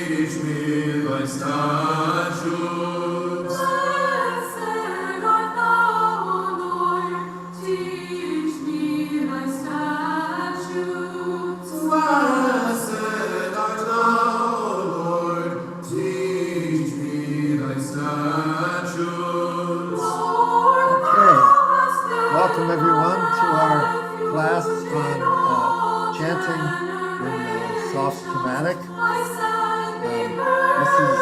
teach me thy statutes. Blessed art thou, O Lord, teach me thy statutes. Blessed art thou, O Lord, teach me thy statutes. Okay, Welcome everyone to our class on chanting in soft chromatic. This is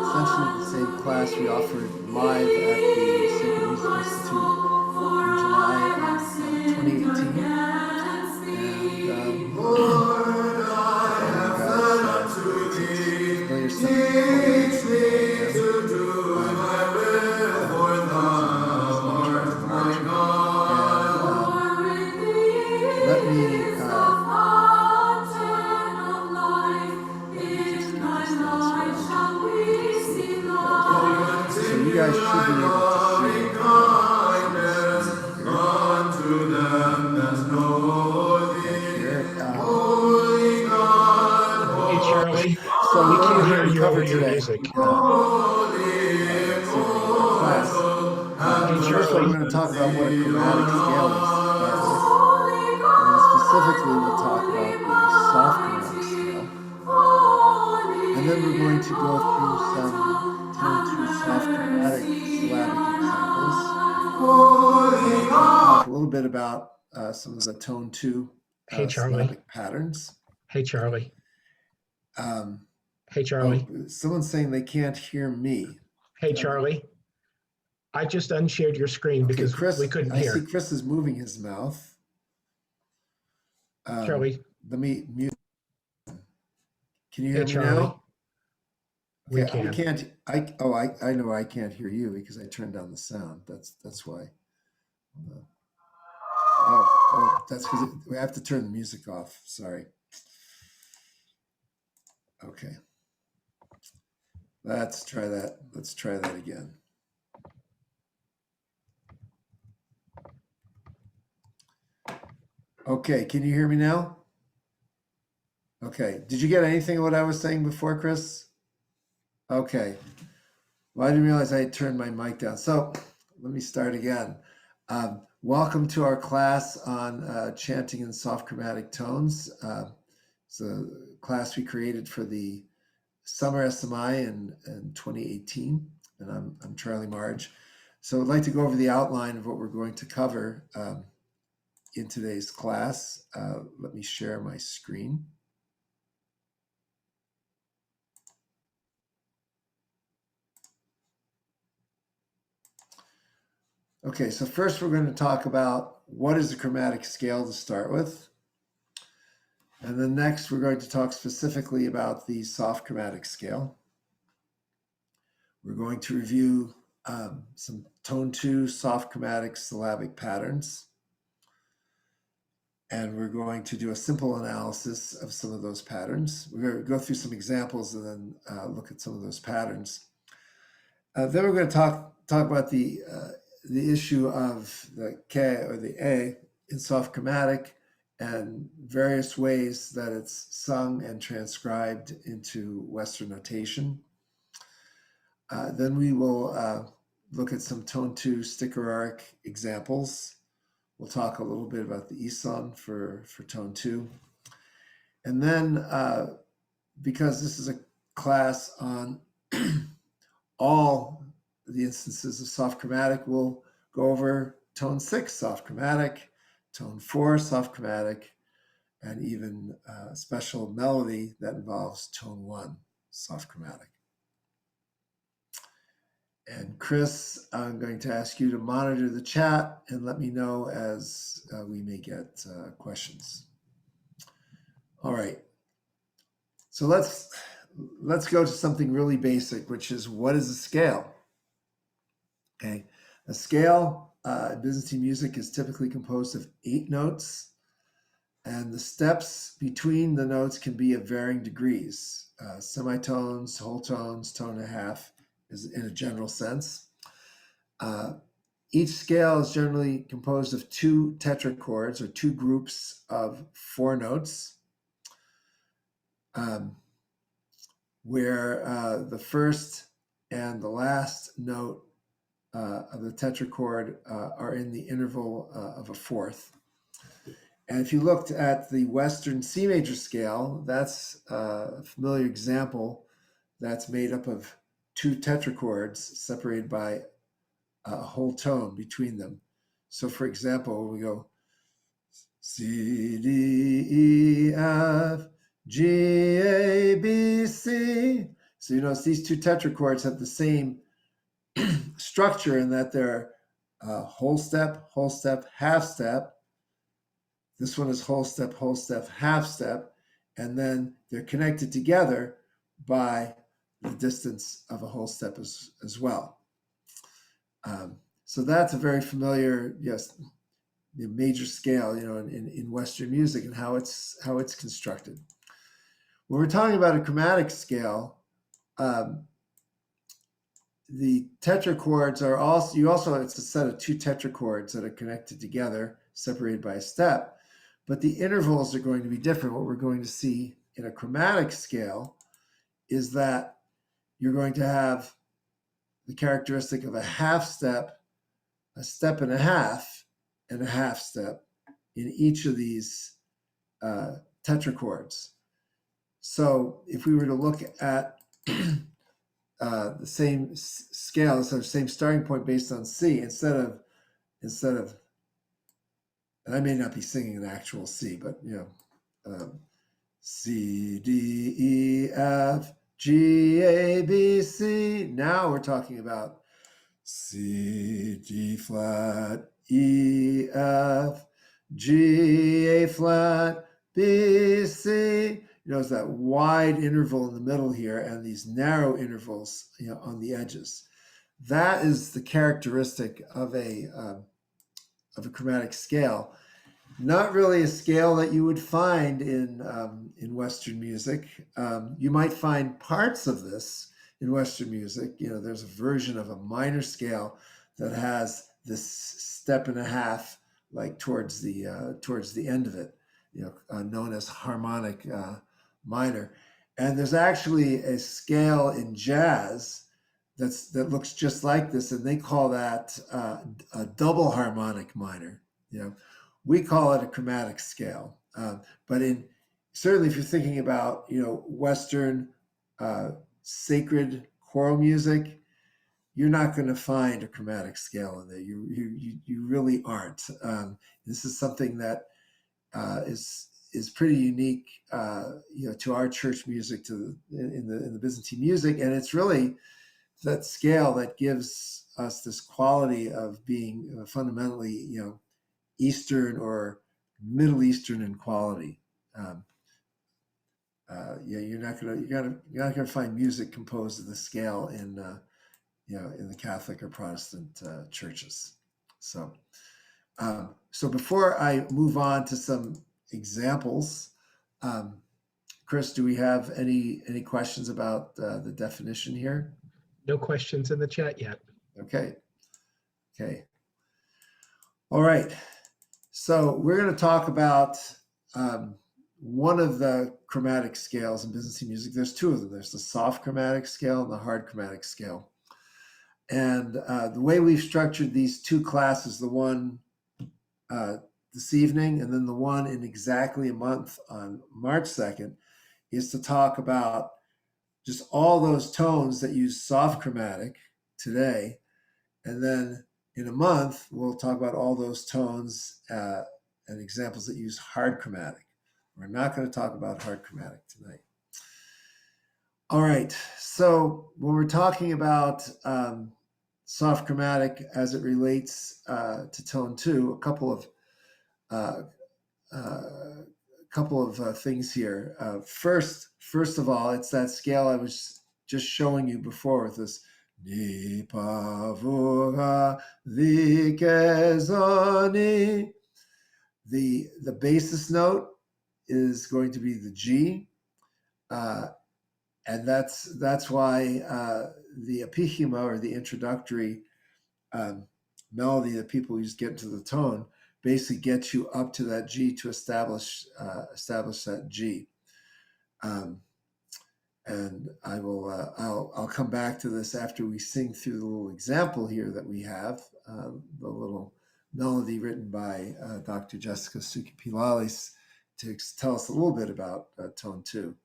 essentially the same class we offered live at the Sacred Music Institute in July of 2018. Lord, I have done unto thee. Teach me to do thy will, for thou art my God. Let me so you guys should be able to see kindness unto them that know thee. Holy God, Hey, Charlie. So We what can't we're hear going to you cover over your today, music. class. Hey, First, we're Charlie. going to talk about what a chromatic scale is to start with. And then specifically, we'll talk about the soft chromatic scale. And then we're going to go through some tone to soft chromatic syllabic examples. And talk a little bit about some of the tone to Hey, Charlie. syllabic patterns. Hey, Charlie. Hey, Charlie. Oh, someone's saying they can't hear me. Hey, Charlie. I just unshared your screen because Chris, we couldn't I hear. see Chris is moving his mouth. Charlie. Let me mute. Can you Hey, hear me Charlie. now? We Okay, can. I can't. I know I can't hear you because I turned down the sound. That's why. That's because we have to turn the music off. Sorry. Okay. Let's try that. Let's try that again. Okay, can you hear me now? Okay. Did you get anything of what I was saying before, Chris? Okay. Well, I didn't realize I had turned my mic down. So let me start again. Welcome to our class on chanting in soft chromatic tones. It's a class we created for the Summer SMI in 2018, and I'm Charlie Marge. So I'd like to go over the outline of what we're going to cover in today's class. Let me share my screen. Okay, so first we're going to talk about what is a chromatic scale to start with. And then next we're going to talk specifically about the soft chromatic scale. We're going to review some tone 2 soft chromatic syllabic patterns. And we're going to do a simple analysis of some of those patterns. We're going to go through some examples and then look at some of those patterns. Then we're going to talk about the issue of the K or the A in soft chromatic and various ways that it's sung and transcribed into Western notation. Then we will look at some tone 2 stichoraric examples. We'll talk a little bit about the ESON for tone 2. And then, because this is a class on all the instances of soft chromatic, we'll go over tone 6 soft chromatic, tone 4 soft chromatic, and even a special melody that involves tone 1 soft chromatic. And Chris, I'm going to ask you to monitor the chat and let me know as we may get questions. All right. So let's go to something really basic, which is what is a scale? Okay. A scale in Byzantine music is typically composed of 8 notes, and the steps between the notes can be of varying degrees. Semitones, whole tones, tone and a half is in a general sense. Each scale is generally composed of 2 tetrachords or 2 groups of 4 notes. where the first and the last note of the tetrachord are in the interval of a fourth. And if you looked at the Western C major scale, that's a familiar example that's made up of two tetrachords separated by a whole tone between them. So, for example, we go C, D, E, F, G, A, B, C. So you notice these two tetrachords have the same structure in that they're whole step, half step. This one is whole step, half step. And then they're connected together by the distance of a whole step as well. So that's a very familiar, yes, the major scale, in Western music and how it's constructed. When we're talking about a chromatic scale, the tetrachords are also it's a set of two tetrachords that are connected together, separated by a step, but the intervals are going to be different. What we're going to see in a chromatic scale is that you're going to have the characteristic of a half step, a step and a half step in each of these tetrachords. So if we were to look at the same scale, so same starting point based on C, instead of, and I may not be singing an actual C, but C, D, E, F, G, A, B, C. Now we're talking about C, D flat, E, F, G, A flat, B, C. You notice that wide interval in the middle here and these narrow intervals, on the edges. That is the characteristic of a chromatic scale. Not really a scale that you would find in Western music. You might find parts of this in Western music. There's a version of a minor scale that has this step and a half, like towards the end of it, known as harmonic minor. And there's actually a scale in jazz that looks just like this, and they call that a double harmonic minor. We call it a chromatic scale, but certainly if you're thinking about Western sacred choral music, you're not going to find a chromatic scale in there. You really aren't. This is something that is pretty unique, to our church music, in the Byzantine music, and it's really that scale that gives us this quality of being fundamentally, Eastern or Middle Eastern in quality. You're not gonna find music composed of the scale in the Catholic or Protestant churches. So before I move on to some examples, Chris, do we have any questions about the definition here? No questions in the chat yet. Okay. All right. So we're going to talk about one of the chromatic scales in Byzantine music. There's two of them. There's the soft chromatic scale and the hard chromatic scale. And the way we've structured these two classes, the one this evening and then the one in exactly a month on March 2nd, is to talk about just all those tones that use soft chromatic today. And then in a month, we'll talk about all those tones and examples that use hard chromatic. We're not going to talk about hard chromatic tonight. All right. So when we're talking about soft chromatic as it relates to tone 2, a couple of things here. First of all, it's that scale I was just showing you before with this Ni pavura vikezoni. The basis note is going to be the G, and that's why the epihema, or the introductory melody that people use to get into the tone, basically gets you up to that G to establish that G. And I'll come back to this after we sing through the little example here that we have, the little melody written by Dr. Jessica Sukipilalis to tell us a little bit about tone 2.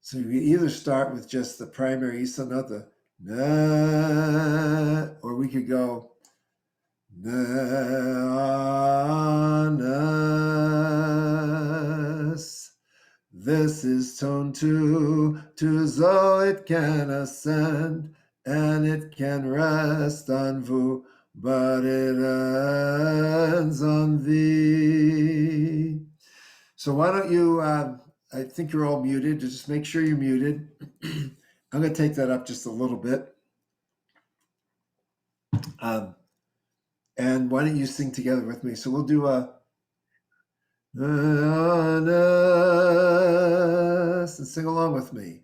So you either start with just the primary Isa note, the na, or we could go na, nas. This is tone 2, to zo it can ascend, and it can rest on vu, but it ends on thee. So why don't you, I think you're all muted, just make sure you're muted. I'm going to take that up just a little bit. And why don't you sing together with me? So we'll do a, and sing along with me.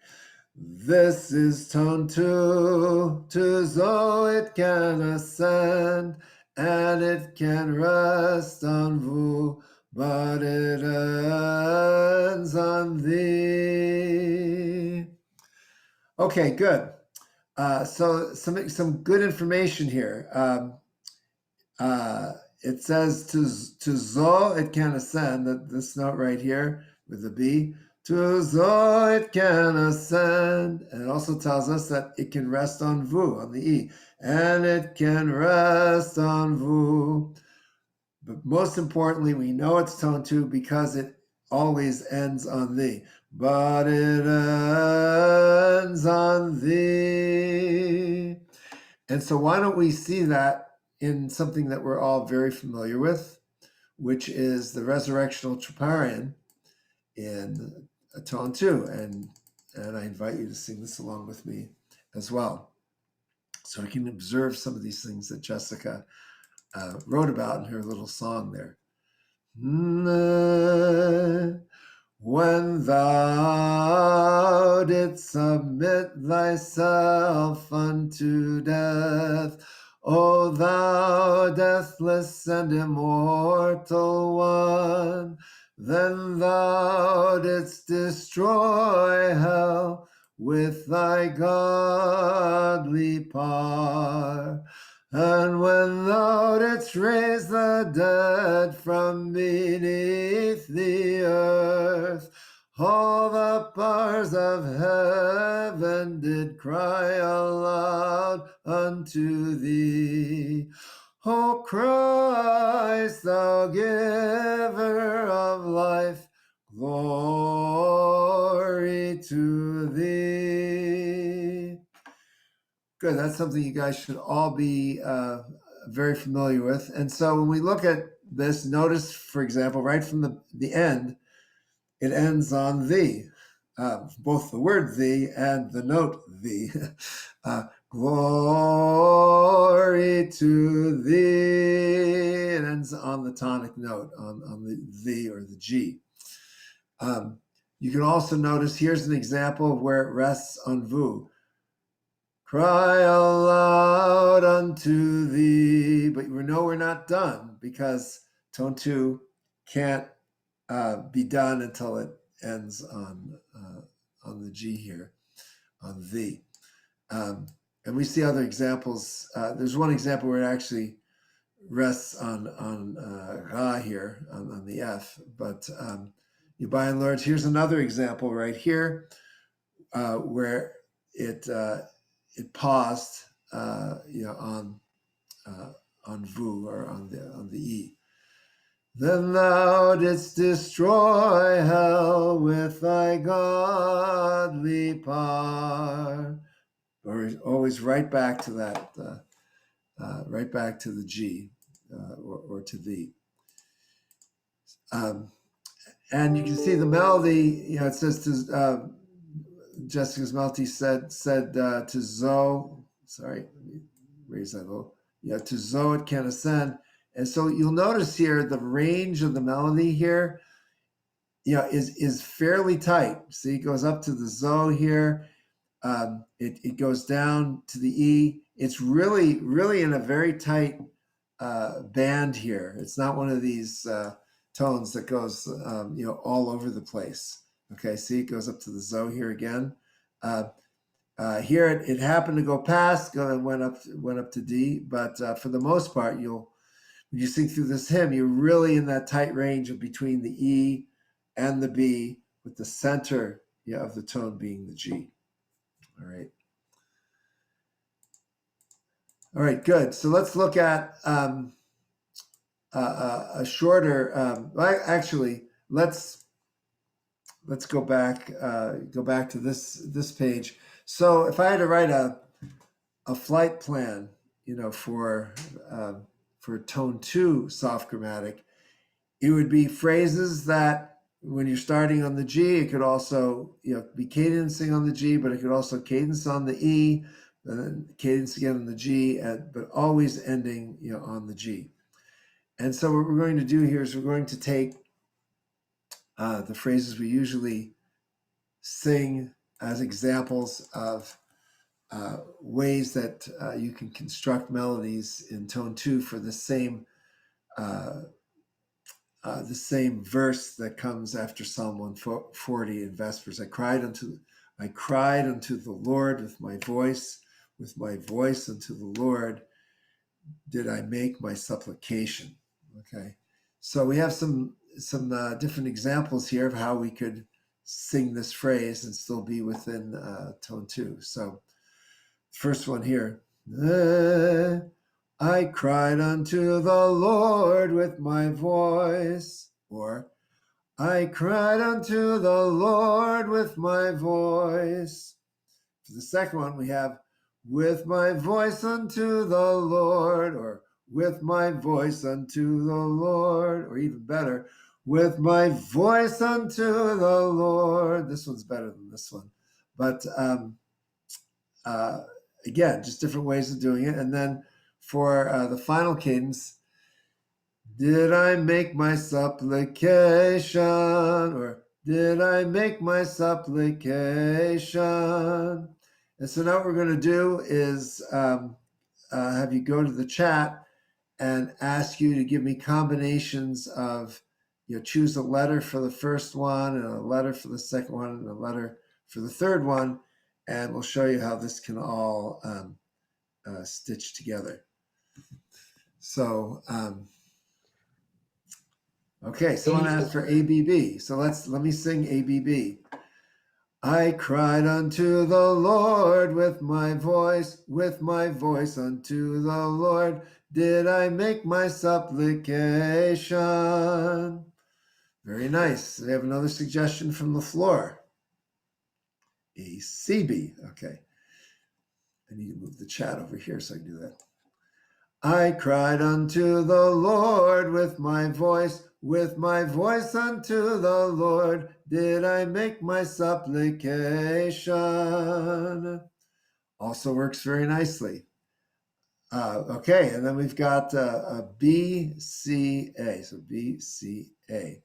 This is tone 2, to zo it can ascend, and it can rest on vu, but it ends on thee. Okay, good. So some good information here. It says to zo it can ascend, this note right here with the B. To zo it can ascend, and it also tells us that it can rest on vu, on the E, and it can rest on vu. But most importantly, we know it's tone 2 because it always ends on thee. But it ends on thee. And so why don't we see that in something that we're all very familiar with, which is the resurrectional troparion in tone 2. And I invite you to sing this along with me as well. So we can observe some of these things that Jessica wrote about in her little song there. When thou didst submit thyself unto death, O thou deathless and immortal one, then thou didst destroy hell with thy godly power. And when thou didst raise the dead from beneath the earth, all the powers of heaven did cry aloud unto thee. O Christ, thou giver of life, glory to thee. Good, that's something you guys should all be very familiar with. And so when we look at this, notice, for example, right from the end, it ends on thee, both the word thee and the note thee. Glory to thee. It ends on the tonic note, on the thee or the G. You can also notice, here's an example of where it rests on vu. Cry aloud unto thee, but we know we're not done because tone 2 can't be done until it ends on the G here, on thee. And we see other examples. There's one example where it actually rests on Ra here, on the F, but by and large, here's another example right here where it paused, on vu or on the E. Then thou didst destroy hell with thy godly power. Or always right back to that, right back to the G, or to thee. And you can see the melody. It says to Jessica's melody said to zo. Sorry, let me raise that a little. To zo it can ascend. And so you'll notice here the range of the melody here, is fairly tight. See, it goes up to the zo here. It goes down to the E. It's really, really in a very tight band here. It's not one of these tones that goes, all over the place. Okay, see, it goes up to the zo here again. Here it happened to go past, and went up to D, but for the most part, when you sing through this hymn, you're really in that tight range of between the E and the B, with the center of the tone being the G. All right, good. So let's look at a shorter. Actually, let's go back to this page. So if I had to write a flight plan, for tone 2 soft chromatic, it would be phrases that when you're starting on the G, it could also be cadencing on the G, but it could also cadence on the E, and then cadence again on the G, but always ending on the G. And so what we're going to do here is we're going to take the phrases we usually sing as examples of ways that you can construct melodies in tone 2 for the same verse that comes after Psalm 140 in Vespers. I cried unto the Lord with my voice unto the Lord did I make my supplication. Okay, so we have some different examples here of how we could sing this phrase and still be within tone 2. So first one here. I cried unto the Lord with my voice, or I cried unto the Lord with my voice. For the second one, we have with my voice unto the Lord, or with my voice unto the Lord, or even better, with my voice unto the Lord. This one's better than this one. But again, just different ways of doing it. And then for the final cadence, did I make my supplication, or did I make my supplication? And so now what we're going to do is have you go to the chat and ask you to give me combinations of, choose a letter for the first one and a letter for the second one and a letter for the third one. And we'll show you how this can all stitch together. So, okay, someone asked for ABB. So let me sing ABB. I cried unto the Lord with my voice unto the Lord did I make my supplication. Very nice. We have another suggestion from the floor. ACB. Okay. I need to move the chat over here so I can do that. I cried unto the Lord with my voice unto the Lord did I make my supplication. Also works very nicely. Okay, and then we've got a B, C, A. So B, C, A.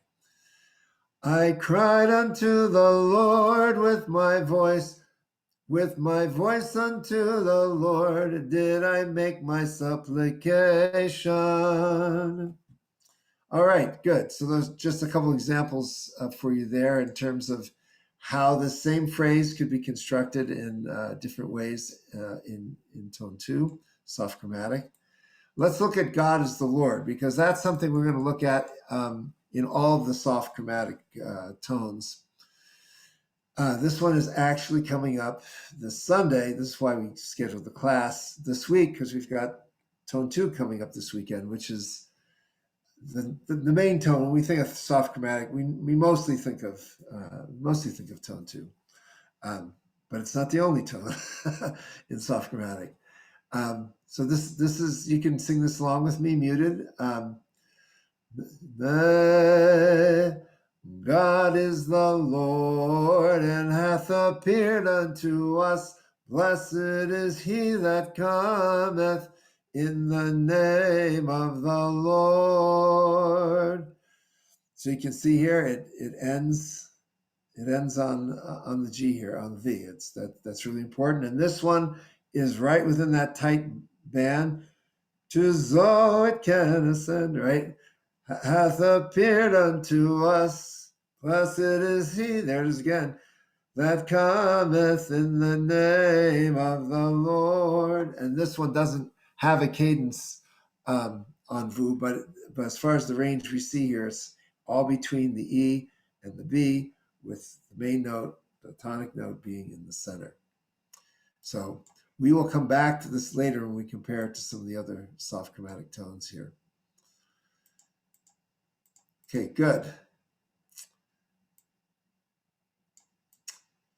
I cried unto the Lord with my voice unto the Lord did I make my supplication. All right, good. So there's just a couple examples for you there in terms of how the same phrase could be constructed in different ways in tone 2, soft chromatic. Let's look at God as the Lord, because that's something we're going to look at in all of the soft chromatic tones. This one is actually coming up this Sunday. This is why we scheduled the class this week, because we've got tone 2 coming up this weekend, which is the main tone. When we think of soft chromatic, we mostly think of tone 2, but it's not the only tone in soft chromatic. So this is, you can sing this along with me muted. God is the Lord and hath appeared unto us. Blessed is he that cometh in the name of the Lord. So you can see here it ends on the G here, on the V. That's really important. And this one is right within that tight band. To zo it can ascend, right? Hath appeared unto us. Blessed is he, there it is again, that cometh in the name of the Lord. And this one doesn't have a cadence on VU, but as far as the range we see here, it's all between the E and the B, with the main note, the tonic note, being in the center. So we will come back to this later when we compare it to some of the other soft chromatic tones here. Okay, good.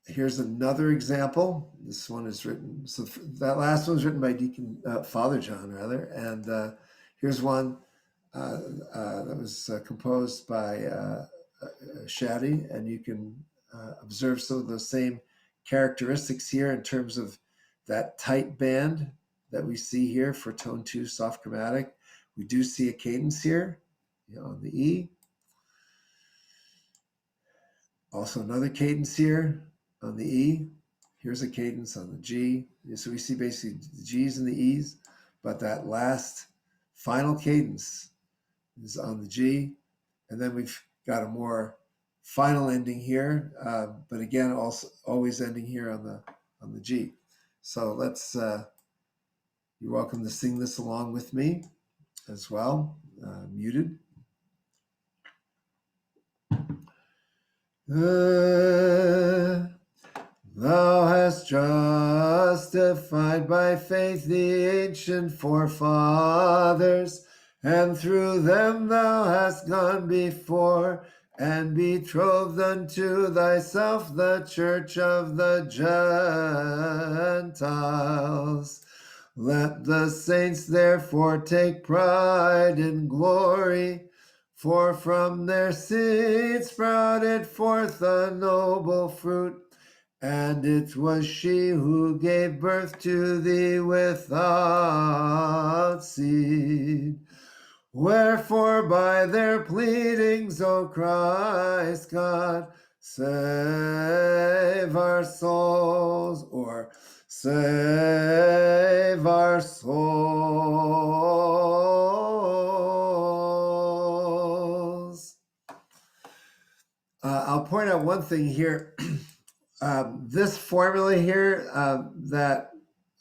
Here's another example. This one is written, so that last one's written by Deacon Father John, rather. And here's one that was composed by Shaddy, and you can observe some of those same characteristics here in terms of that tight band that we see here for tone 2 soft chromatic. We do see a cadence here, on the E. Also another cadence here on the E. Here's a cadence on the G. So we see basically the G's and the E's, but that last final cadence is on the G. And then we've got a more final ending here, but again, also always ending here on the G. So let's, you're welcome to sing this along with me as well, muted. Thou hast justified by faith the ancient forefathers, and through them thou hast gone before, and betrothed unto thyself the church of the Gentiles. Let the saints therefore take pride in glory, for from their seed sprouted forth a noble fruit, and it was she who gave birth to thee without seed. Wherefore by their pleadings, O Christ God, save our souls, or save our souls. I'll point out one thing here. This formula here that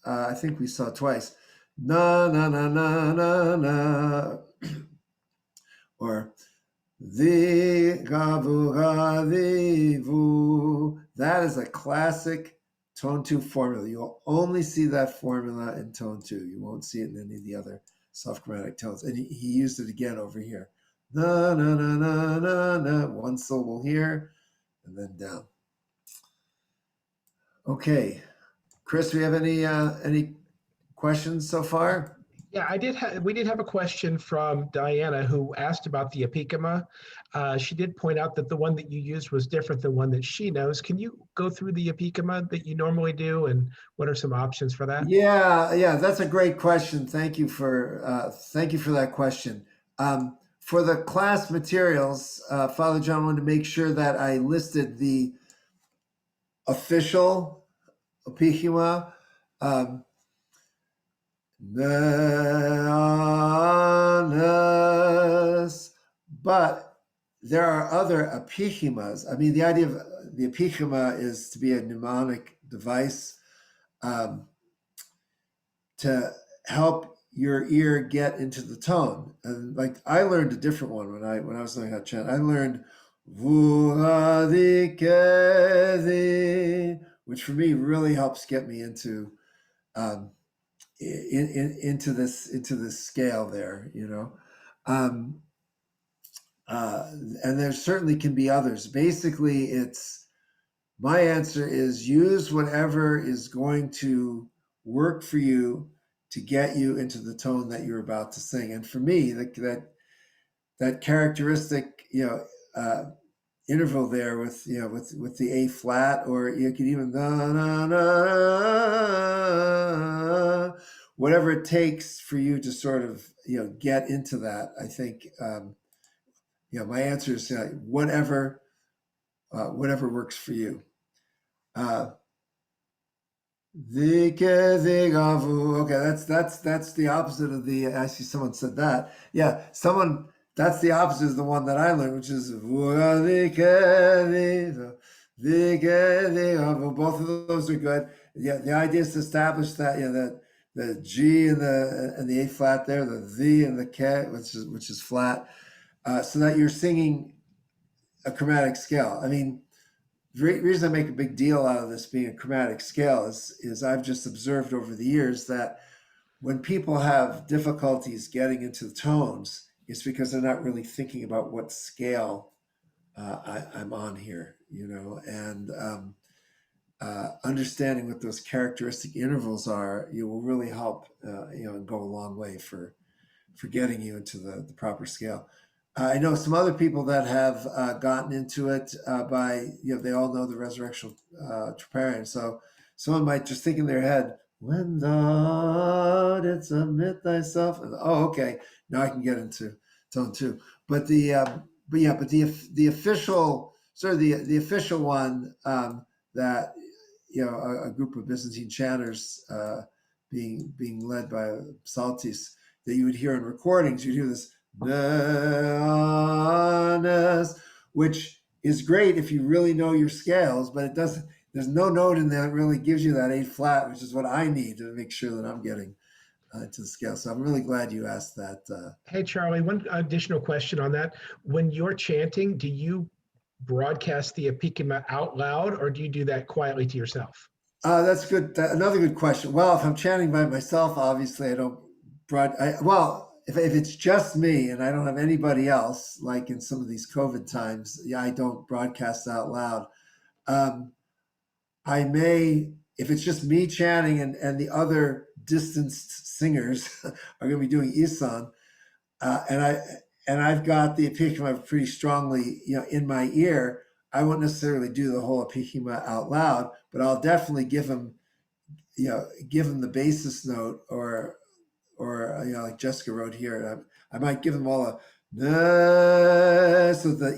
I think we saw twice, na na na na na na, or the gavu gavivu. That is a classic tone 2 formula. You'll only see that formula in tone 2. You won't see it in any of the other soft chromatic tones. And he used it again over here. Na na na na na na. One syllable here, and then down. Okay, Chris, we have any questions so far? Yeah, we did have a question from Diana, who asked about the apikama. She did point out that the one that you used was different than one that she knows. Can you go through the apikama that you normally do, and what are some options for that? Yeah, that's a great question. Thank you for that question. For the class materials, Father John wanted to make sure that I listed the official apikama. But there are other apichimas. I mean, the idea of the apichima is to be a mnemonic device to help your ear get into the tone. And like I learned a different one when I was learning how to chant. I learned Vuhadikedi, which for me really helps get me into into this scale there, and there certainly can be others. Basically, it's my answer is use whatever is going to work for you to get you into the tone that you're about to sing. And for me, that characteristic, interval there with the A flat, or you could even na na na, whatever it takes for you to sort of get into that. I think my answer is whatever works for you. Okay, that's the opposite of the. I see someone said that. Yeah, someone That's the opposite of the one that I learned, which is both of those are good. Yeah, the idea is to establish that that the G and the A flat there, the and the K, which is flat, so that you're singing a chromatic scale. I mean, the reason I make a big deal out of this being a chromatic scale is I've just observed over the years that when people have difficulties getting into the tones, it's because they're not really thinking about what scale I'm on here, and understanding what those characteristic intervals are, you will really help, and go a long way for getting you into the proper scale. I know some other people that have gotten into it by, they all know the resurrectional Troparion. So someone might just think in their head, when thou didst submit thyself, and okay, now I can get into tone two. But the official, sort of the official one, that a group of Byzantine chanters being led by Psaltis, that you would hear in recordings. You'd hear this, which is great if you really know your scales, but it doesn't. There's no note in there that really gives you that A flat, which is what I need to make sure that I'm getting to the scale. So I'm really glad you asked that. Hey, Charlie, one additional question on that. When you're chanting, do you broadcast the apikama out loud, or do you do that quietly to yourself? That's good. Another good question. Well, if I'm chanting by myself, obviously I don't if it's just me and I don't have anybody else, like in some of these COVID times, I don't broadcast out loud. I may, if it's just me chanting and the other distanced singers are going to be doing Isan, and I've got the apikama pretty strongly, in my ear. I won't necessarily do the whole apikama out loud, but I'll definitely give him the basis note, or like Jessica wrote here. I might give them all a so the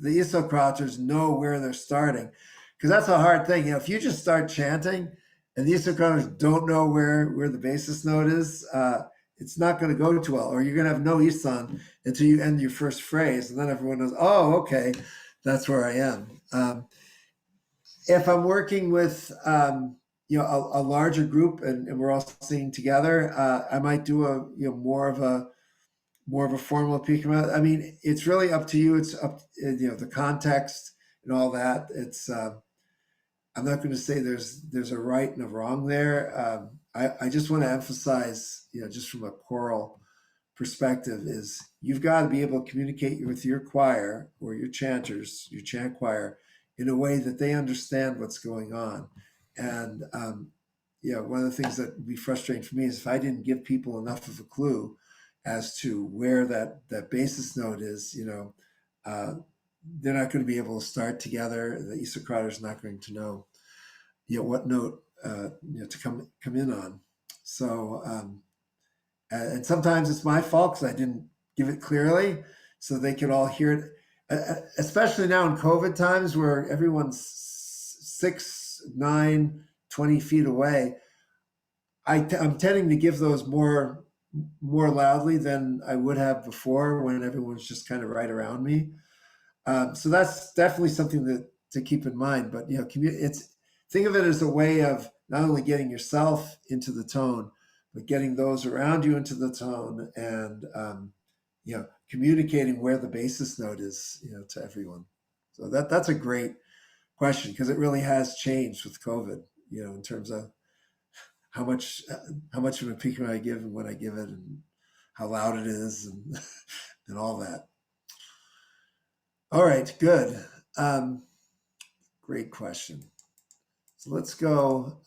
isocrators know where they're starting, because that's a hard thing. If you just start chanting and the isocrators don't know where the basis note is, it's not going to go too well, or you're going to have no isan until you end your first phrase, and then everyone knows, oh, okay, that's where I am. If I'm working with a larger group and we're all singing together, I might do a more of a formal apikama. I mean, it's really up to you. It's up the context and all that. It's I'm not going to say there's a right and a wrong there. I just want to emphasize, just from a choral perspective, is you've got to be able to communicate with your choir or your chanters, your chant choir, in a way that they understand what's going on. And one of the things that would be frustrating for me is if I didn't give people enough of a clue as to where that basis note is, they're not going to be able to start together. The isocrator is not going to know, what note to come in on. So and sometimes it's my fault because I didn't give it clearly so they could all hear it. Especially now in COVID times where everyone's 6, 9, 20 feet away, I'm tending to give those more loudly than I would have before when everyone's just kind of right around me. So that's definitely something to keep in mind. But think of it as a way of not only getting yourself into the tone, but getting those around you into the tone, and communicating where the basis note is, to everyone. So that's a great question, because it really has changed with COVID, in terms of how much of an apikama I give and when I give it and how loud it is and and all that. All right, good. Great question. So let's go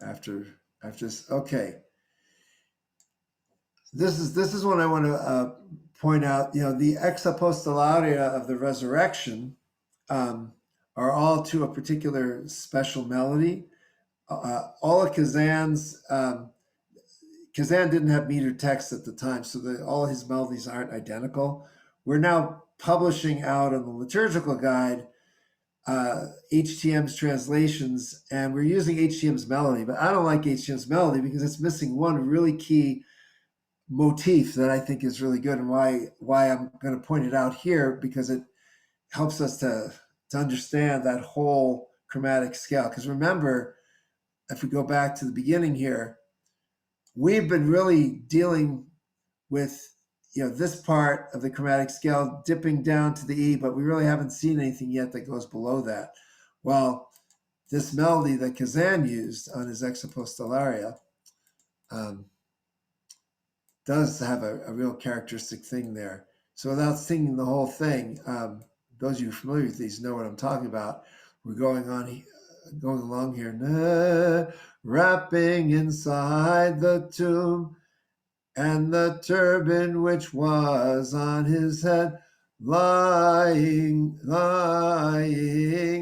after this. Okay. This is what I want to point out. The ex apostolaria of the resurrection are all to a particular special melody. All of Kazan's Kazan didn't have meter text at the time, so all his melodies aren't identical. We're now publishing out on the liturgical guide HTM's translations, and we're using HTM's melody, but I don't like HTM's melody because it's missing one really key motif that I think is really good, and why I'm going to point it out here, because it helps us to understand that whole chromatic scale. Because remember, if we go back to the beginning here, we've been really dealing with this part of the chromatic scale dipping down to the E, but we really haven't seen anything yet that goes below that. Well, this melody that Kazan used on his Exapostellaria does have a real characteristic thing there. So without singing the whole thing, those of you familiar with these know what I'm talking about. We're going along here, wrapping inside the tomb, and the turban which was on his head, lying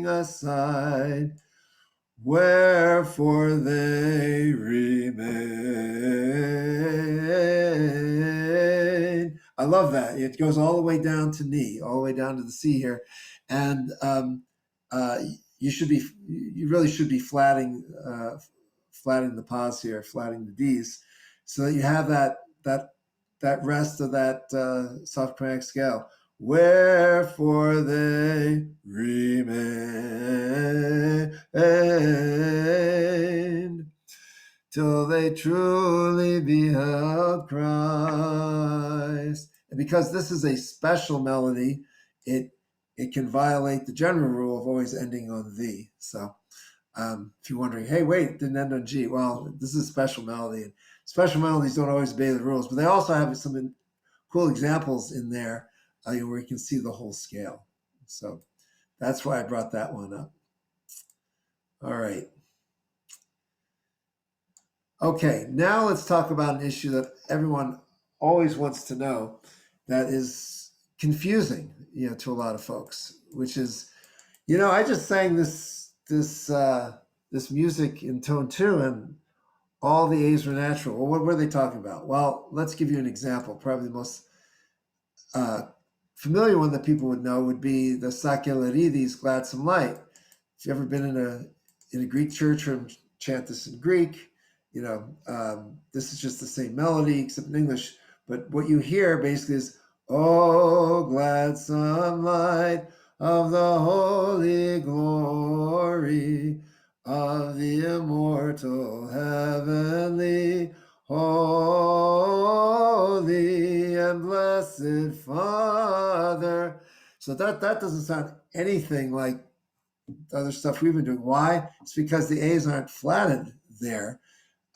aside. Wherefore they remain. I love that. It goes all the way down to knee, all the way down to the C here, and you really should be flatting the pause here, flatting the D's, so that you have that rest of that soft chromatic scale. Wherefore they remained till they truly beheld Christ. And because this is a special melody, it can violate the general rule of always ending on the. So if you're wondering, hey, wait, it didn't end on G. Well, this is a special melody, and special melodies don't always obey the rules, but they also have some cool examples in there where you can see the whole scale. So that's why I brought that one up. All right. Okay, now let's talk about an issue that everyone always wants to know, that is confusing, to a lot of folks, which is, I just sang this music in tone 2, and all the A's were natural. Well, what were they talking about? Well, let's give you an example. Probably the most familiar one that people would know would be the Sakellarides Gladsome Light. If you've ever been in a Greek church or chant this in Greek, this is just the same melody except in English. But what you hear basically is, "Oh, gladsome light of the holy glory of the immortal heavenly, holy and blessed Father." So that doesn't sound anything like the other stuff we've been doing. Why? It's because the A's aren't flatted there.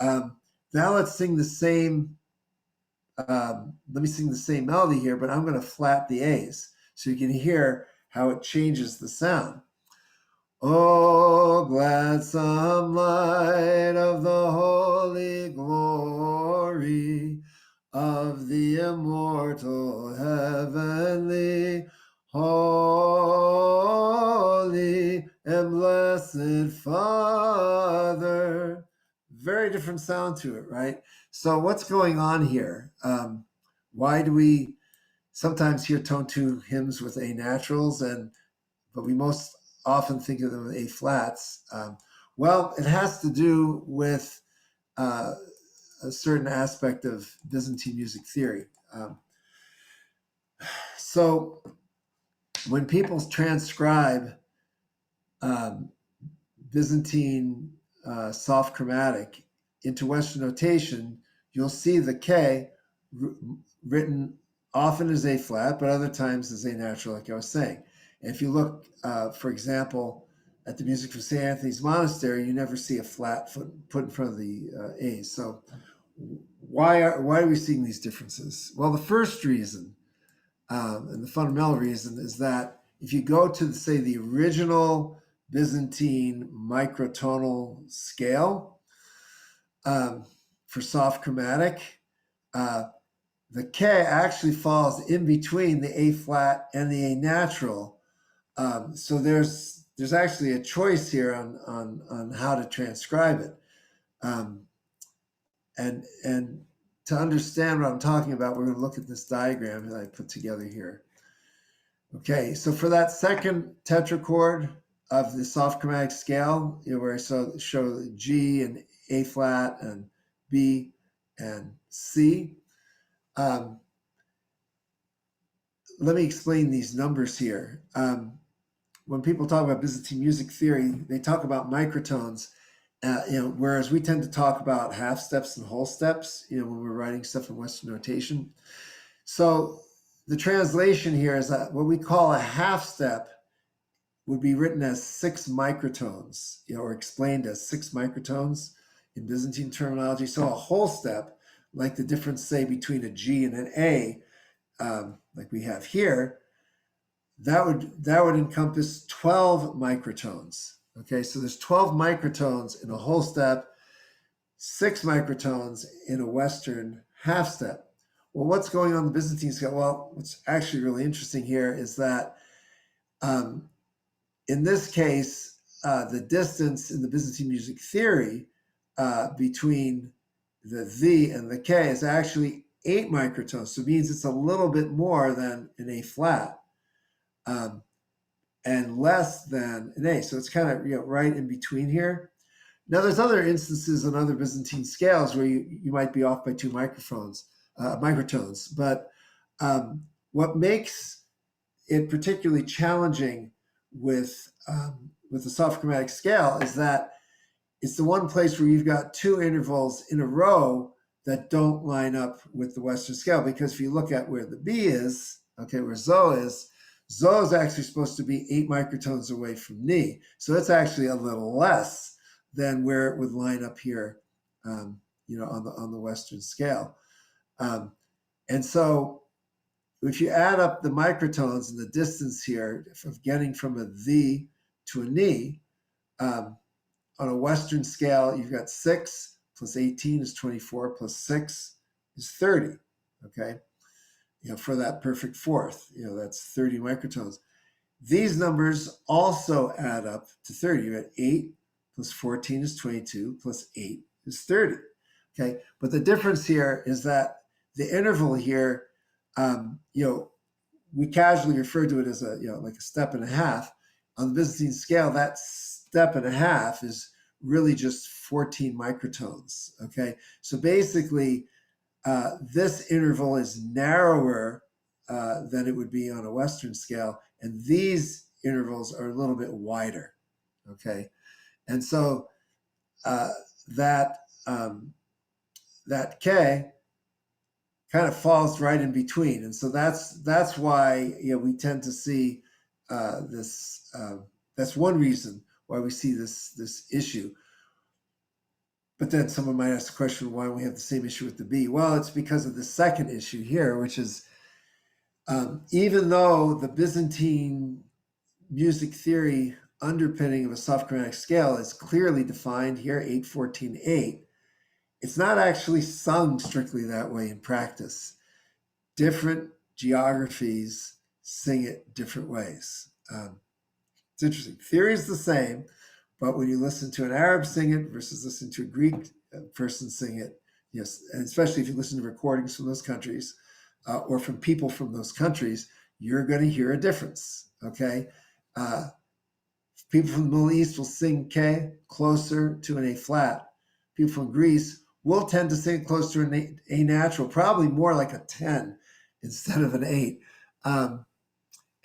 Now let's sing the same. Let me sing the same melody here, but I'm going to flat the A's so you can hear how it changes the sound. Oh, gladsome light of the holy glory of the immortal heavenly, holy and blessed Father. Very different sound to it, right? So what's going on here? Why do we sometimes hear tone 2 hymns with A naturals, but we most often think of them as A flats? Well, it has to do with a certain aspect of Byzantine music theory. So when people transcribe Byzantine soft chromatic into Western notation, you'll see the K written often as A flat, but other times as A natural, like I was saying. And if you look, for example, at the music from St. Anthony's Monastery, you never see a flat put in front of the A's. So why are we seeing these differences? Well, the first reason, and the fundamental reason, is that if you go to, say, the original Byzantine microtonal scale for soft chromatic, the K actually falls in between the A flat and the A natural. So there's actually a choice here on how to transcribe it. And to understand what I'm talking about, we're going to look at this diagram that I put together here. Okay, so for that second tetrachord of the soft chromatic scale, where I show G and A flat and B and C, Um, let me explain these numbers here. When people talk about Byzantine music theory, they talk about microtones, whereas we tend to talk about half steps and whole steps, when we're writing stuff in Western notation. So the translation here is that what we call a half step would be written as 6 microtones, or explained as 6 microtones in Byzantine terminology. So a whole step, like the difference, say, between a G and an A, like we have here, that would encompass 12 microtones. Okay, so there's 12 microtones in a whole step, 6 microtones in a Western half step. Well, what's going on in the Byzantine scale? Well, what's actually really interesting here is that in this case, the distance in the Byzantine music theory between the and the K is actually 8 microtones. So it means it's a little bit more than an A flat. And less than an A. So it's kind of right in between here. Now there's other instances on other Byzantine scales where you might be off by 2 microtones, but what makes it particularly challenging with the soft chromatic scale is that it's the one place where you've got 2 intervals in a row that don't line up with the Western scale. Because if you look at where the B is, okay, where Zo is actually supposed to be 8 microtones away from Ni. So it's actually a little less than where it would line up here, on the Western scale. And so if you add up the microtones and the distance here of getting from a the to a Ni, on a Western scale, you've got 6 plus 18 is 24, plus 6 is 30, okay? For that perfect fourth, that's 30 microtones. These numbers also add up to 30. You got 8 plus 14 is 22, plus 8 is 30. Okay, but the difference here is that the interval here, we casually refer to it as like a step and a half. On the Byzantine scale, that step and a half is really just 14 microtones. Okay, so basically, this interval is narrower than it would be on a Western scale, and these intervals are a little bit wider. Okay, and so that K kind of falls right in between, and so that's why we tend to see this. That's one reason why we see this issue. But then someone might ask the question, why we have the same issue with the B? Well, it's because of the second issue here, which is even though the Byzantine music theory underpinning of a soft chromatic scale is clearly defined here, 8-14-8, it's not actually sung strictly that way in practice. Different geographies sing it different ways. It's interesting. Theory is the same, but when you listen to an Arab sing it versus listen to a Greek person sing it, yes, and especially if you listen to recordings from those countries or from people from those countries, you're going to hear a difference. Okay, people from the Middle East will sing K closer to an A flat. People from Greece will tend to sing close to an A natural, probably more like a 10 instead of an 8.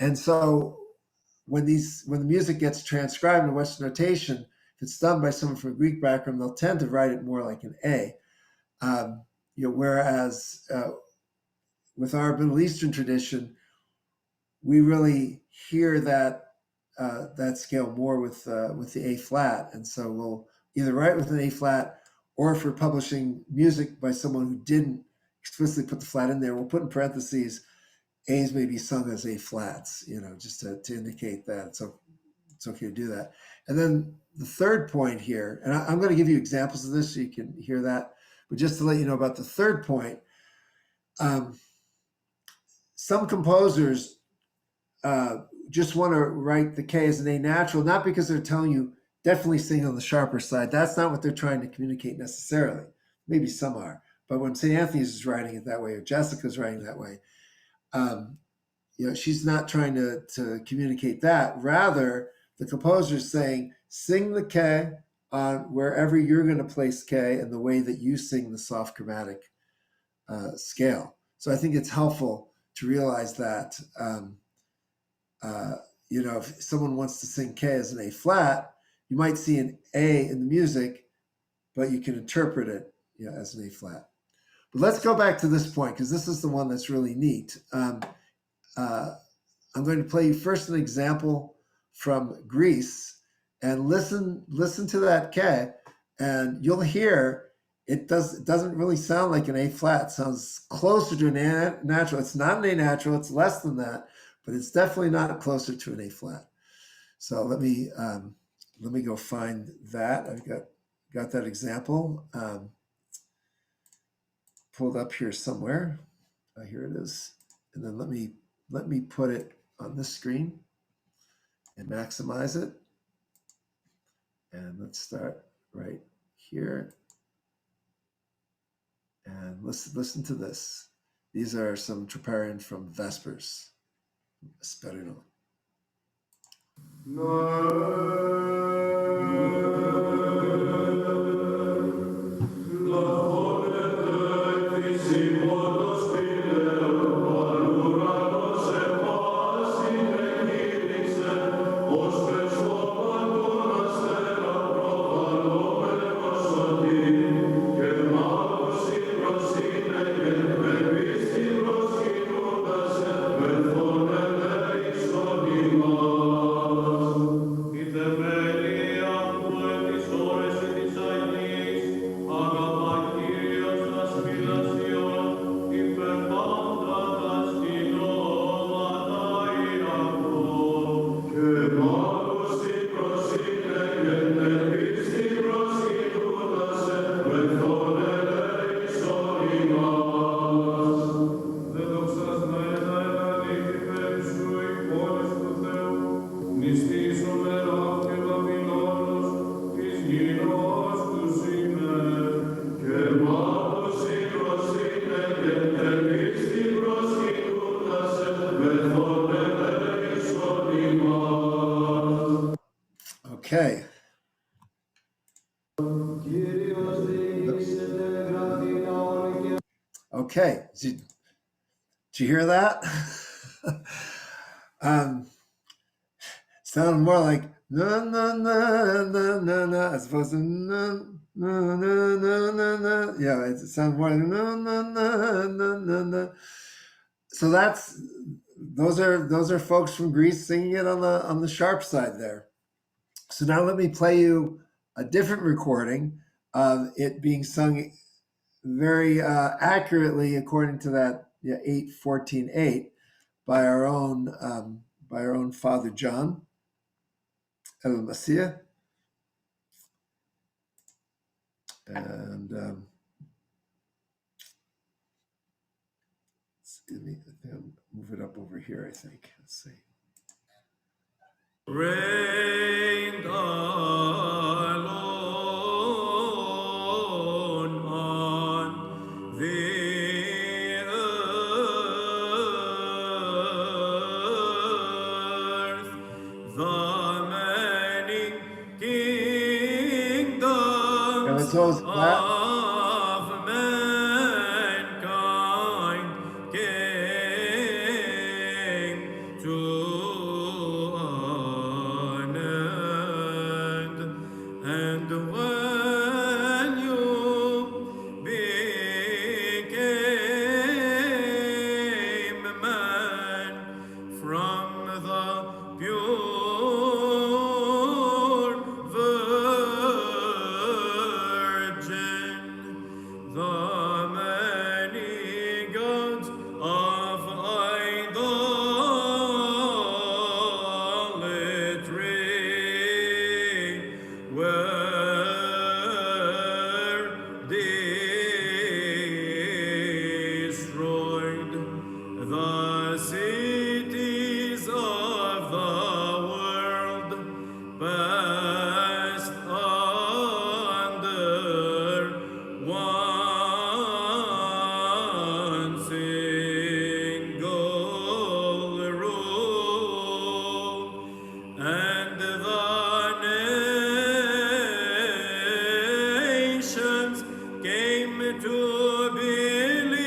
And so when the music gets transcribed in Western notation, if it's done by someone from a Greek background, they'll tend to write it more like an A. Whereas with our Middle Eastern tradition, we really hear that scale more with the A flat, and so we'll either write with an A flat, or if we're publishing music by someone who didn't explicitly put the flat in there, we'll put in parentheses A's may be sung as A flats, just to indicate that it's okay to do that. And then the third point here, and I'm going to give you examples of this so you can hear that, but just to let you know about the third point, some composers just want to write the K as an A natural, not because they're telling you definitely sing on the sharper side. That's not what they're trying to communicate necessarily. Maybe some are, but when St. Anthony's is writing it that way, or Jessica's writing that way, she's not trying to communicate that. Rather, the composer is saying, sing the K on wherever you're going to place K and the way that you sing the soft chromatic scale. So I think it's helpful to realize that, if someone wants to sing K as an A flat, you might see an A in the music, but you can interpret it as an A flat. But let's go back to this point, because this is the one that's really neat. I'm going to play you first an example from Greece, and listen to that K, and you'll hear it doesn't really sound like an A flat. It sounds closer to an A natural. It's not an A natural, it's less than that, but it's definitely not closer to an A flat. So let me go find that. I've got that example pulled up here somewhere. Here it is. And then let me put it on this screen and maximize it. And let's start right here. And listen to this. These are some Troparion from Vespers. Esperino. Okay. Okay. Did you hear that? Sounded more like na na na na na na as opposed to na na na na na na. Yeah, it sounds more like na na na na na na. So those are folks from Greece singing it on the sharp side there. So now let me play you a different recording of it being sung very accurately according to that 8-14-8 by our own Father John El Masia. And excuse me, I think I'll move it up over here, I think. Let's see. Rain alone on the earth, the many kingdoms it's always flat. of mankind came to an end. And when you became man from the pure virgin, the many gods of idolatry were destroyed. The cities of the world passed under one single rule, and the nations came to believe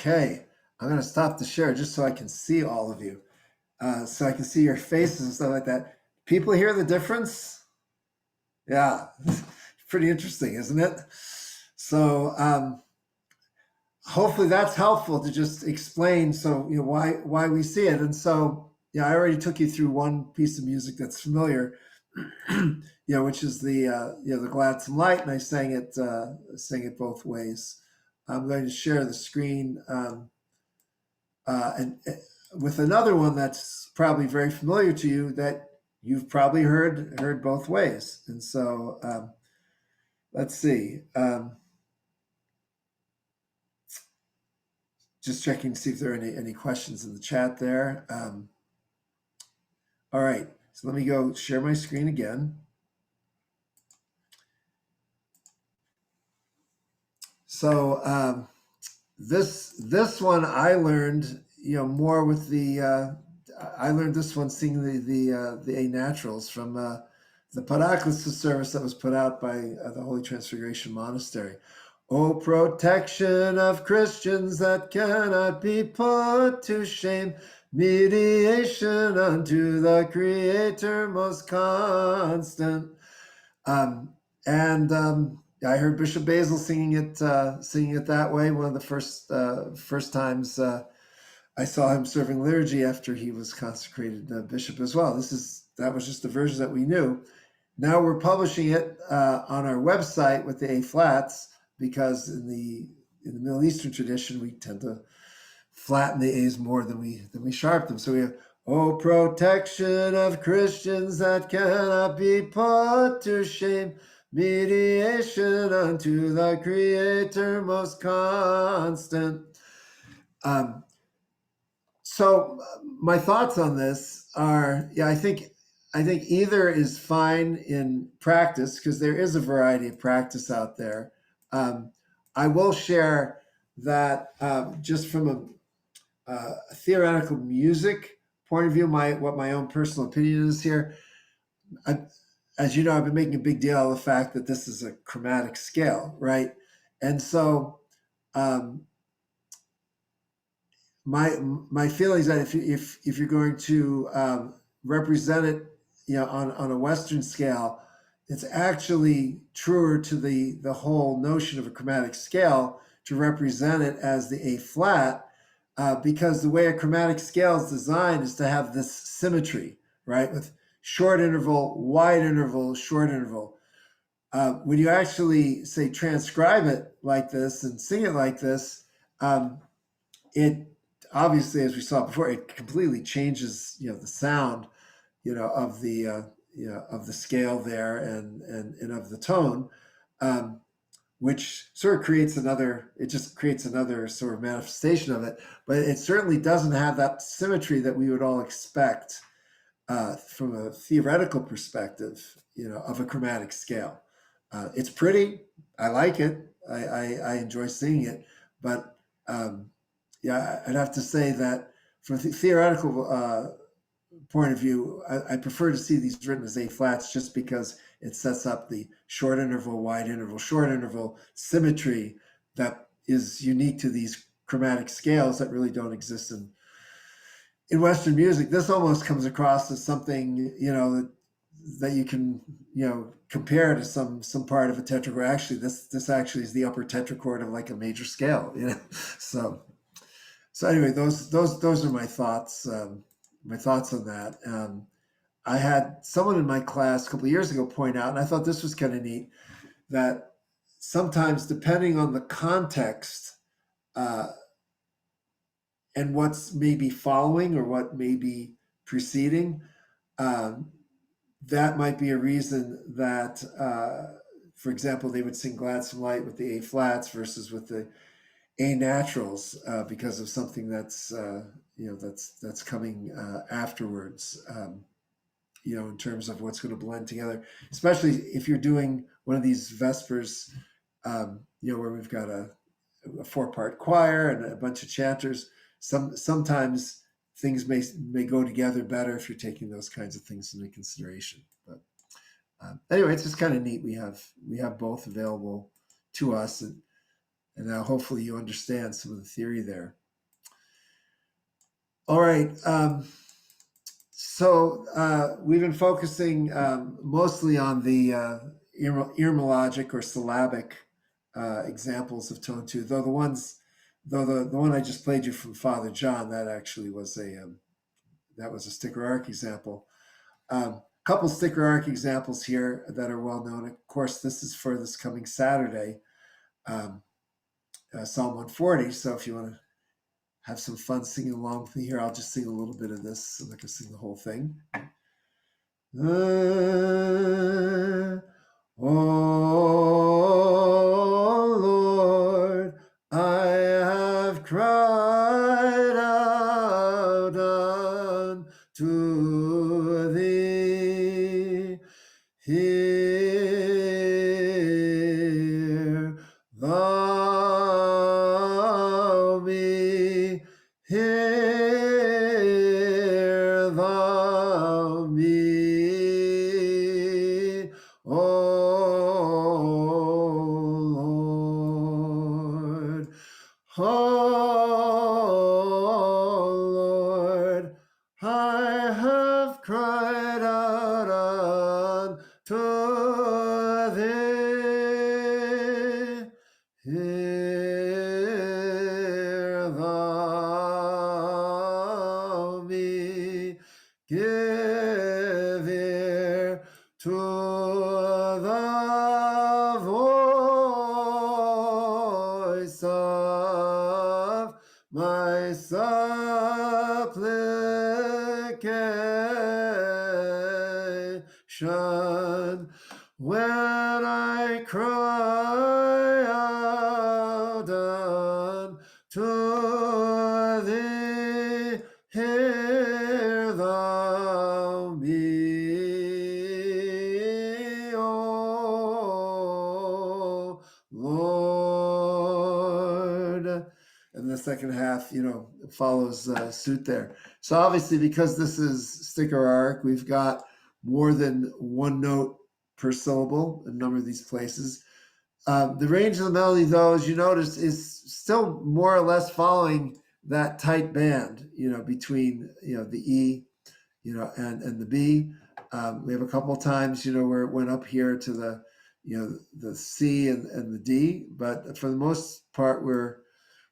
Okay, I'm going to stop the share just so I can see all of you, so I can see your faces and stuff like that. People hear the difference? Yeah, pretty interesting, isn't it? So hopefully that's helpful to just explain so why we see it. And so I already took you through one piece of music that's familiar, which is the Gladsome Light, and I sang it both ways. I'm going to share the screen and with another one that's probably very familiar to you that you've probably heard both ways. And so let's see. Just checking to see if there are any questions in the chat there. All right, so let me go share my screen again. So this one I learned, more with the. I learned this one singing the A Naturals from the Paraklesis service that was put out by the Holy Transfiguration Monastery. O protection of Christians that cannot be put to shame, mediation unto the Creator most constant. And I heard Bishop Basil singing it that way. One of the first times I saw him serving liturgy after he was consecrated bishop as well. That was just the version that we knew. Now we're publishing it on our website with the A flats, because in the Middle Eastern tradition we tend to flatten the A's more than we sharp them. So we have, O protection of Christians that cannot be put to shame, mediation unto the Creator most constant. So my thoughts on this are, I think either is fine in practice, because there is a variety of practice out there. I will share that just from a theoretical music point of view, what my own personal opinion is here. As you know, I've been making a big deal of the fact that this is a chromatic scale, right? And so my feeling is that if you're going to represent it, on a Western scale, it's actually truer to the whole notion of a chromatic scale to represent it as the A flat, because the way a chromatic scale is designed is to have this symmetry, right? With short interval, wide interval, short interval. When you actually say transcribe it like this and sing it like this, it obviously, as we saw before, it completely changes, the sound, of the scale there and of the tone, which sort of creates another sort of manifestation of it. But it certainly doesn't have that symmetry that we would all expect from a theoretical perspective, of a chromatic scale. It's pretty. I like it. I enjoy seeing it. But I'd have to say that from a theoretical point of view, I prefer to see these written as A flats, just because it sets up the short interval, wide interval, short interval symmetry that is unique to these chromatic scales that really don't exist in Western music. This almost comes across as something, that you can, compare to some part of a tetrachord. Actually, this actually is the upper tetrachord of like a major scale, So anyway, those are my thoughts. My thoughts on that. I had someone in my class a couple of years ago point out, and I thought this was kind of neat, that sometimes depending on the context and what's maybe following or what may be preceding, that might be a reason that, for example, they would sing Gladsome Light with the A flats versus with the A naturals, because of something that's that's coming afterwards. In terms of what's going to blend together, especially if you're doing one of these Vespers, where we've got a 4-part choir and a bunch of chanters. Sometimes things may go together better if you're taking those kinds of things into consideration. But anyway, it's just kind of neat. We have both available to us, and And now hopefully you understand some of the theory there. All right. So we've been focusing mostly on the etymologic or syllabic examples of tone two, though the one I just played you from Father John, that actually was a sticker arc example. Couple sticker arc examples here that are well known. Of course, this is for this coming Saturday, Psalm 140. So if you want to have some fun singing along with me here, I'll just sing a little bit of this. I'm not going to sing the whole thing. Oh Lord, I have cried out unto thee. Hear thou me, hear thou me, O Lord. Oh Lord, I have cried out unto thee. Hear thou me, give ear to the voice of my supplication when I cry out unto thee. Hear thou me, O Lord. And the second half, follows suit there. So obviously, because this is sticker arc, we've got more than one note per syllable in a number of these places. The range of the melody, though, as you notice, is still more or less following that tight band, between, the E, and the B. We have a couple of times, where it went up here to the, the C and the D, but for the most part, we're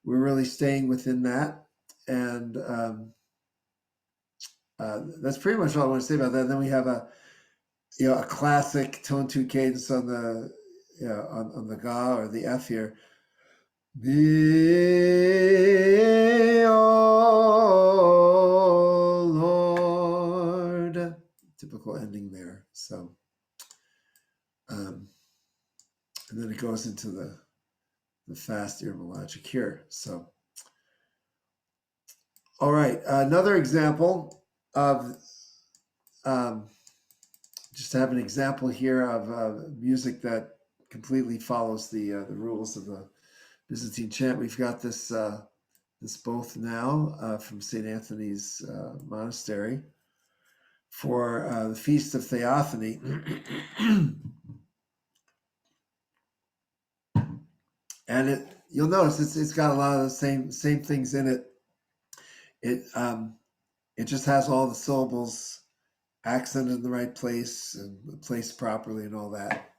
really staying within that. And that's pretty much all I want to say about that. And then we have a classic tone two cadence on the on the ga or the F here. Be, O Lord. Typical ending there. So, and then it goes into the fast etymologic here. So, all right, another example of just to have an example here of music that completely follows the rules of the Byzantine chant. We've got this both now from St. Anthony's Monastery for the Feast of Theophany. And you'll notice it's got a lot of the same things in it. It just has all the syllables accented in the right place and placed properly and all that.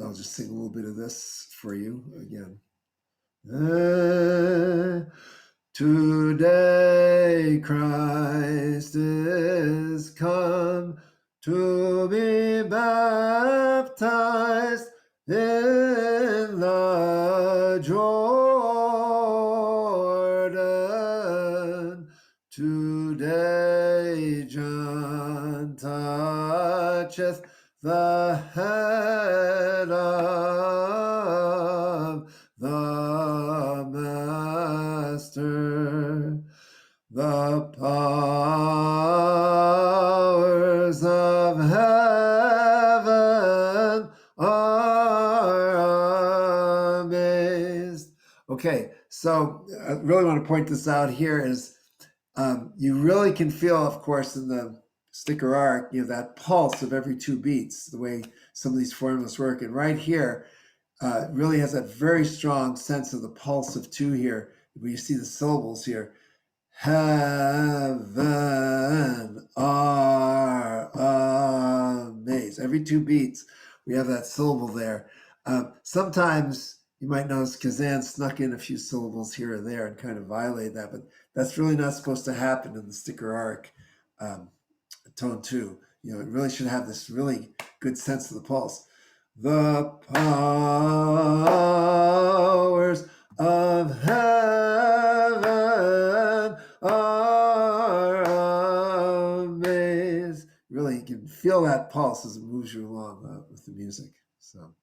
I'll just sing a little bit of this for you again. Today Christ is come to be baptized in the Jordan. Today John toucheth the head of the Master. The powers of heaven are amazed. Okay, so I really want to point this out here is you really can feel, of course, in the sticker arc, that pulse of every two beats, the way some of these formulas work. And right here, really has a very strong sense of the pulse of two here. When you see the syllables here, heaven, our amaze. Every two beats, we have that syllable there. Sometimes you might notice Kazan snuck in a few syllables here or there and kind of violate that, but that's really not supposed to happen in the sticker arc tone 2. It really should have this really good sense of the pulse. The powers of heaven are amazed. Really, you can feel that pulse as it moves you along with the music. So,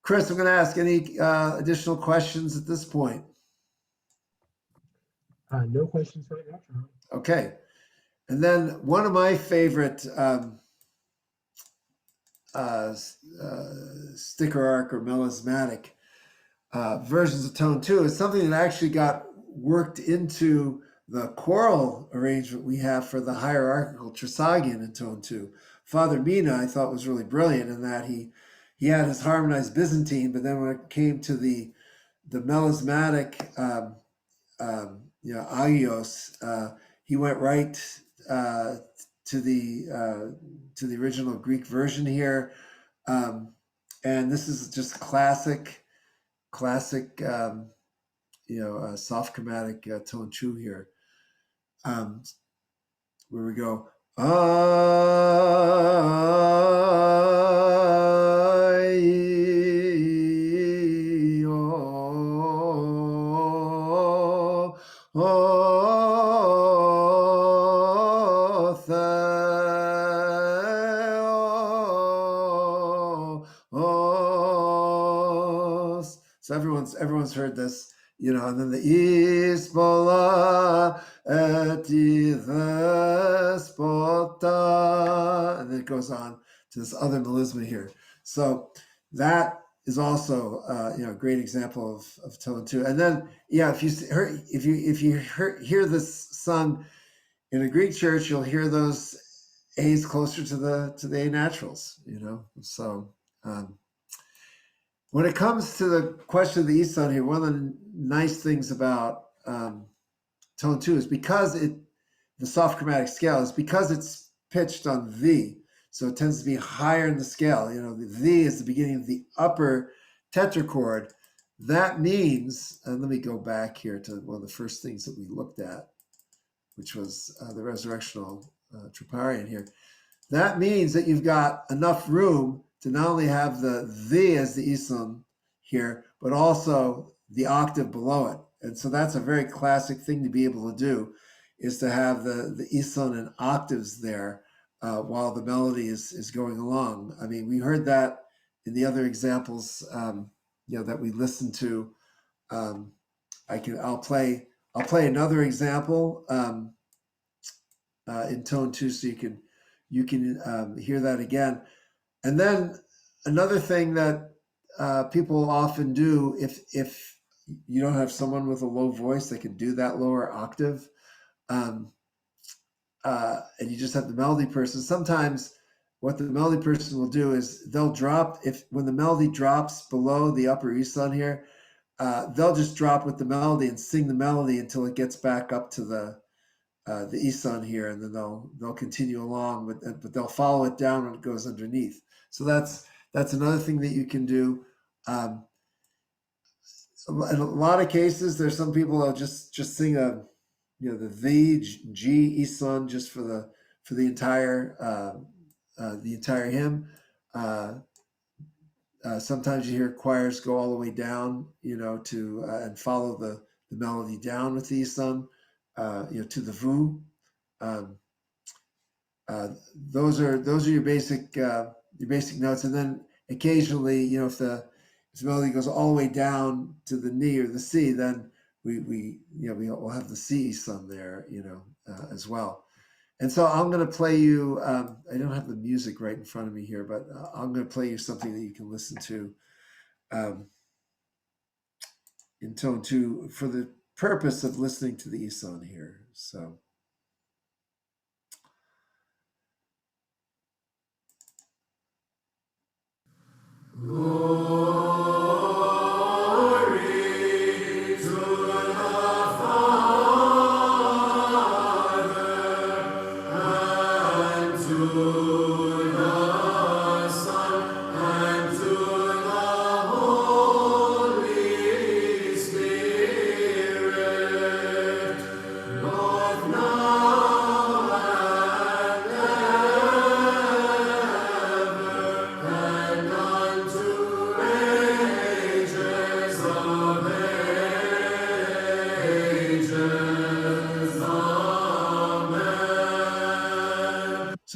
Chris, I'm going to ask any additional questions at this point. No questions right now, Charlie. Okay. And then one of my favorite sticker arc or melismatic versions of tone 2 is something that actually got worked into the choral arrangement we have for the hierarchical Trisagion in tone 2. Father Mina, I thought, was really brilliant in that he had his harmonized Byzantine, but then when it came to the melismatic agios, he went right to the original Greek version here, and this is just classic, soft chromatic tone 2 here, where we go. So everyone's heard this, and then the Ispola Etithespota, and then it goes on to this other melisma here. So that is also a great example of tone 2. And then if you hear this sung in a Greek church, you'll hear those A's closer to the A naturals. So. When it comes to the question of the Isan here, one of the nice things about tone 2 is because the soft chromatic scale is because it's pitched on V, so it tends to be higher in the scale. The V is the beginning of the upper tetrachord. That means, and let me go back here to one of the first things that we looked at, which was the resurrectional troparion here. That means that you've got enough room to not only have the as the Isan here, but also the octave below it. And so that's a very classic thing to be able to do, is to have the Isan in octaves there while the melody is going along. I mean, we heard that in the other examples that we listened to. I'll play another example in tone 2 so you can hear that again. And then another thing that people often do, if you don't have someone with a low voice that can do that lower octave, and you just have the melody person, sometimes what the melody person will do is they'll drop, when the melody drops below the upper Isan here, they'll just drop with the melody and sing the melody until it gets back up to the Isan here, and then they'll continue along, but they'll follow it down when it goes underneath. So that's another thing that you can do. In a lot of cases, there's some people that'll just sing the V, G, Isan just for the entire hymn. Sometimes you hear choirs go all the way down, to and follow the melody down with the Isan, to the Vu. Those are your basic notes, and then occasionally, if the melody goes all the way down to the Ni or the C, then we'll have the C Isan there, as well. And so I'm going to play you. I don't have the music right in front of me here, but I'm going to play you something that you can listen to in tone 2 for the purpose of listening to the Isan here. So. Oh.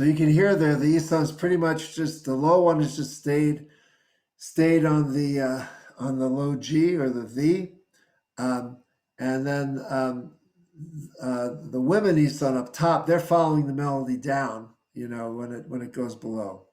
So you can hear there the Isan's pretty much just the low one is just stayed on the low G or the V, um, and then the women Isan up top, they're following the melody down. You know, when it goes below.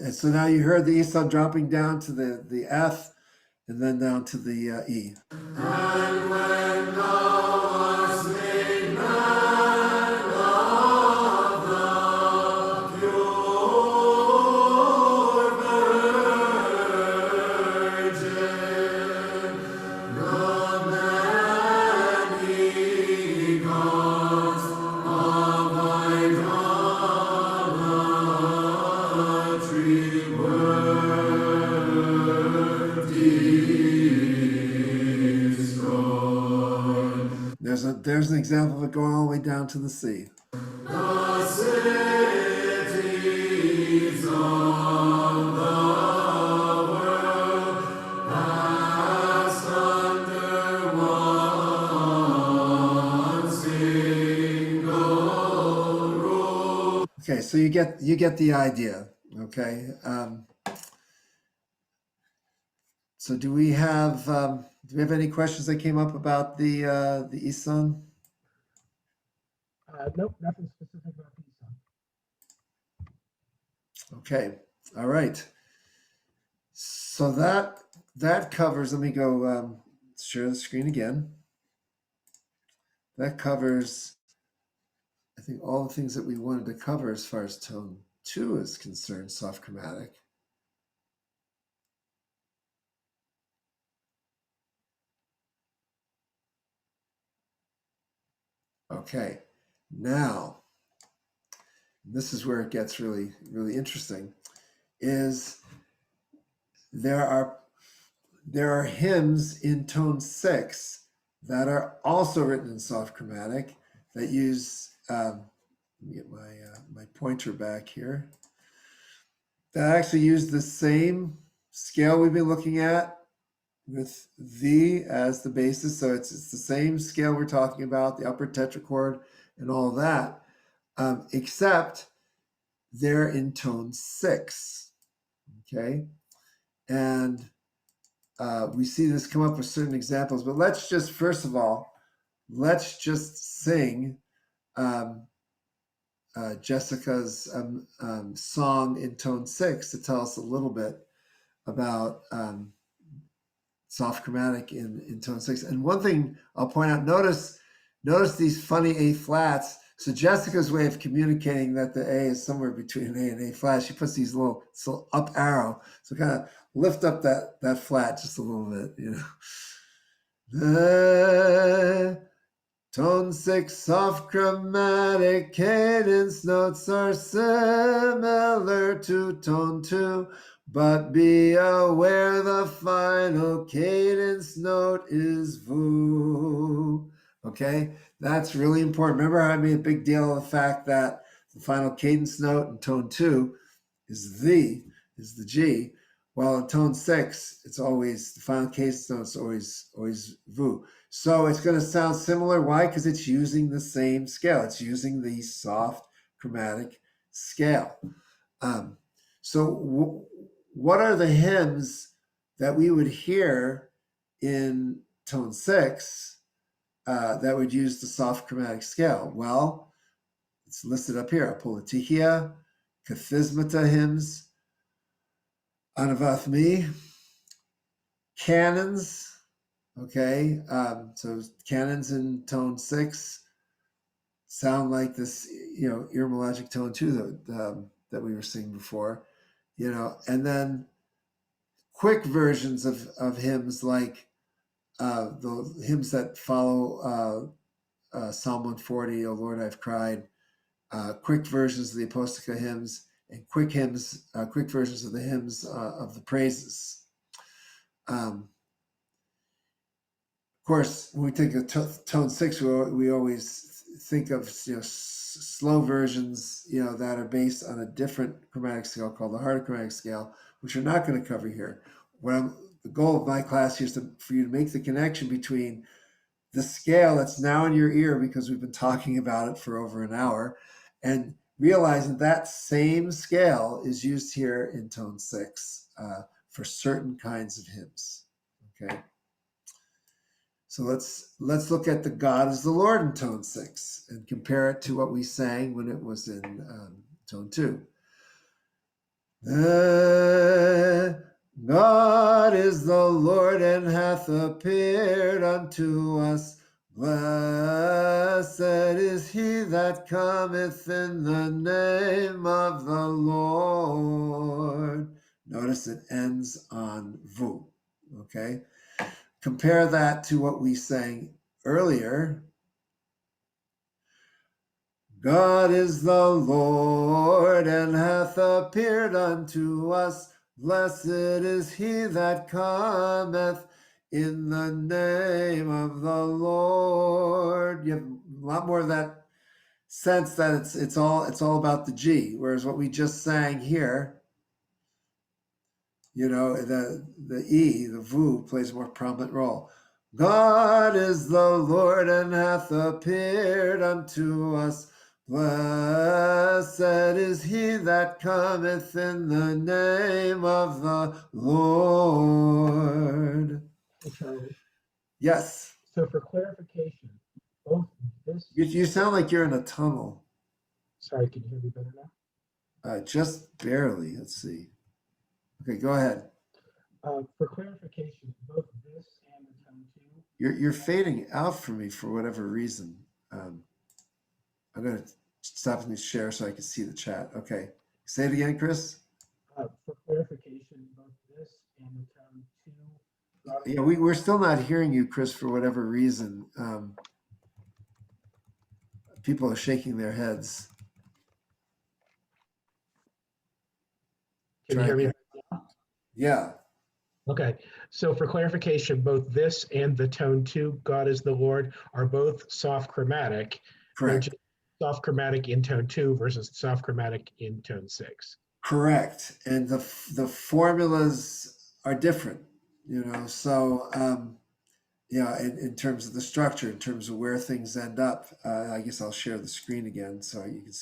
And so now you heard the Isan dropping down to the F and then down to the E. And when thou wast made man of the pure virgin, the many gods of idolatry were destroyed. There's an example of it going all the way down to the C. The cities of the world passed under one single rule. Okay, so you get the idea. Okay. So do we have any questions that came up about the Isan? Nope, nothing specific about the Isan. Okay, all right. So that covers. Let me go share the screen again. That covers, I think, all the things that we wanted to cover as far as tone 2 is concerned, soft chromatic. Okay, now this is where it gets really, really interesting. Is there are hymns in tone 6 that are also written in soft chromatic that use. Let me get my pointer back here. That actually use the same scale we've been looking at with V as the basis. So it's the same scale we're talking about, the upper tetrachord and all that, except they're in tone 6. Okay. And we see this come up with certain examples, but let's just, first of all, let's just sing Jessica's song in tone 6 to tell us a little bit about soft chromatic in tone 6. And one thing I'll point out, notice these funny A flats. So Jessica's way of communicating that the A is somewhere between an A and A flat, she puts these little up arrow. So kind of lift up that flat just a little bit, you know. Tone 6 soft chromatic cadence notes are similar to tone 2, but be aware the final cadence note is VU. Okay, that's really important. Remember how I made a big deal of the fact that the final cadence note in tone 2 is the G, while in tone 6, it's always, the final cadence note is always VU. So it's going to sound similar. Why? Because it's using the same scale. It's using the soft chromatic scale. So what are the hymns that we would hear in tone 6 that would use the soft chromatic scale? Well, it's listed up here. Apolytechia, Kathismata hymns, Anavathmi, canons. Okay, so canons in tone 6 sound like this, you know, irmologic tone 2 that we were singing before, you know, and then quick versions of hymns like the hymns that follow Psalm 140, O Lord, I've cried, quick versions of the Apostica hymns and quick hymns, quick versions of the hymns of the praises. Of course, when we think of tone 6, we always think of slow versions that are based on a different chromatic scale called the harder chromatic scale, which we're not going to cover here. The goal of my class here is for you to make the connection between the scale that's now in your ear because we've been talking about it for over an hour, and realizing that same scale is used here in tone 6 for certain kinds of hymns. Okay, so let's look at the God is the Lord in tone 6 and compare it to what we sang when it was in tone 2. God is the Lord and hath appeared unto us. Blessed is he that cometh in the name of the Lord. Notice it ends on vu. Okay? Compare that to what we sang earlier. God is the Lord and hath appeared unto us. Blessed is he that cometh in the name of the Lord. You have a lot more of that sense that it's all about the G, whereas what we just sang here, the E, the vu, plays a more prominent role. God is the Lord and hath appeared unto us. Blessed is he that cometh in the name of the Lord. Hey, Charlie. Yes. So for clarification, both this. You sound like you're in a tunnel. Sorry, can you hear me better now? Just barely. Let's see. Okay, go ahead. For clarification, both this and the tone 2. You're fading out for me for whatever reason. I'm going to stop the share so I can see the chat. Okay. Say it again, Chris. For clarification, both this and the tone 2. Yeah, we're still not hearing you, Chris, for whatever reason. People are shaking their heads. Can you hear me? Yeah. Okay, so for clarification, both this and the tone 2, God is the Lord, are both soft chromatic. Correct. Soft chromatic in tone 2 versus soft chromatic in tone 6. Correct. And the formulas are different, so in terms of the structure, in terms of where things end up. I guess I'll share the screen again so you can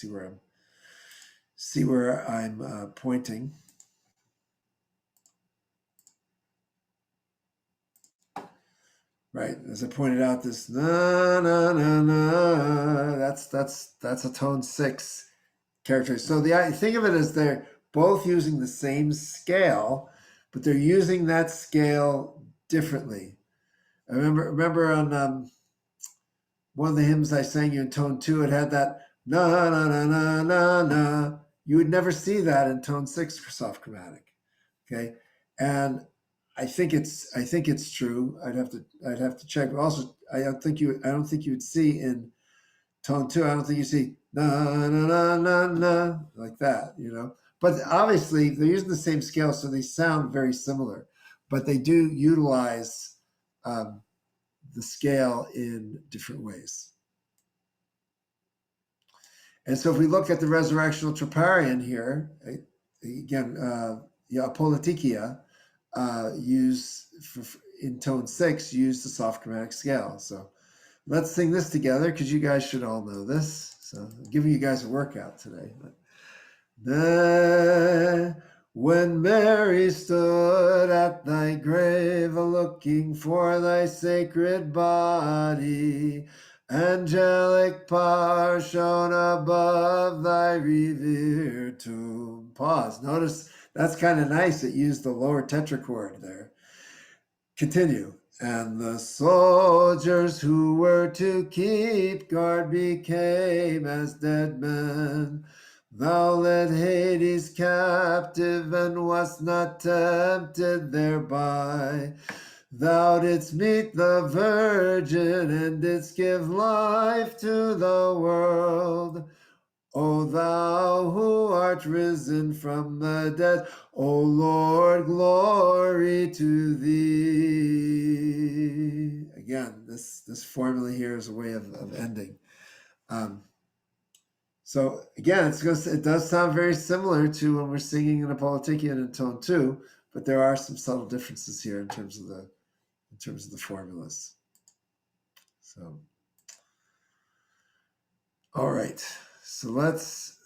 see where I'm pointing. Right, as I pointed out, this na na na na, that's a tone 6 character. So think of it as they're both using the same scale, but they're using that scale differently. I remember on one of the hymns I sang you in tone 2, it had that na na na na na na. You would never see that in tone 6 for soft chromatic. Okay, and I think it's true. I'd have to check. But also, I don't think you would see in tone 2. I don't think you see na na na na na like that. But obviously they're using the same scale, so they sound very similar. But they do utilize the scale in different ways. And so if we look at the resurrectional troparion here, again, Apolitikia, in tone 6, use the soft chromatic scale. So let's sing this together because you guys should all know this. So I'm giving you guys a workout today. When Mary stood at thy grave, looking for thy sacred body, angelic power shone above thy revered tomb. Pause. Notice that's kind of nice. It used the lower tetrachord there. Continue. And the soldiers who were to keep guard became as dead men. Thou led Hades captive and wast not tempted thereby. Thou didst meet the Virgin and didst give life to the world. O thou who art risen from the dead, O Lord, glory to thee. Again, this formula here is a way of ending. So again, it does sound very similar to when we're singing in a Politikian in tone 2, but there are some subtle differences here in terms of the formulas. So, all right. So let's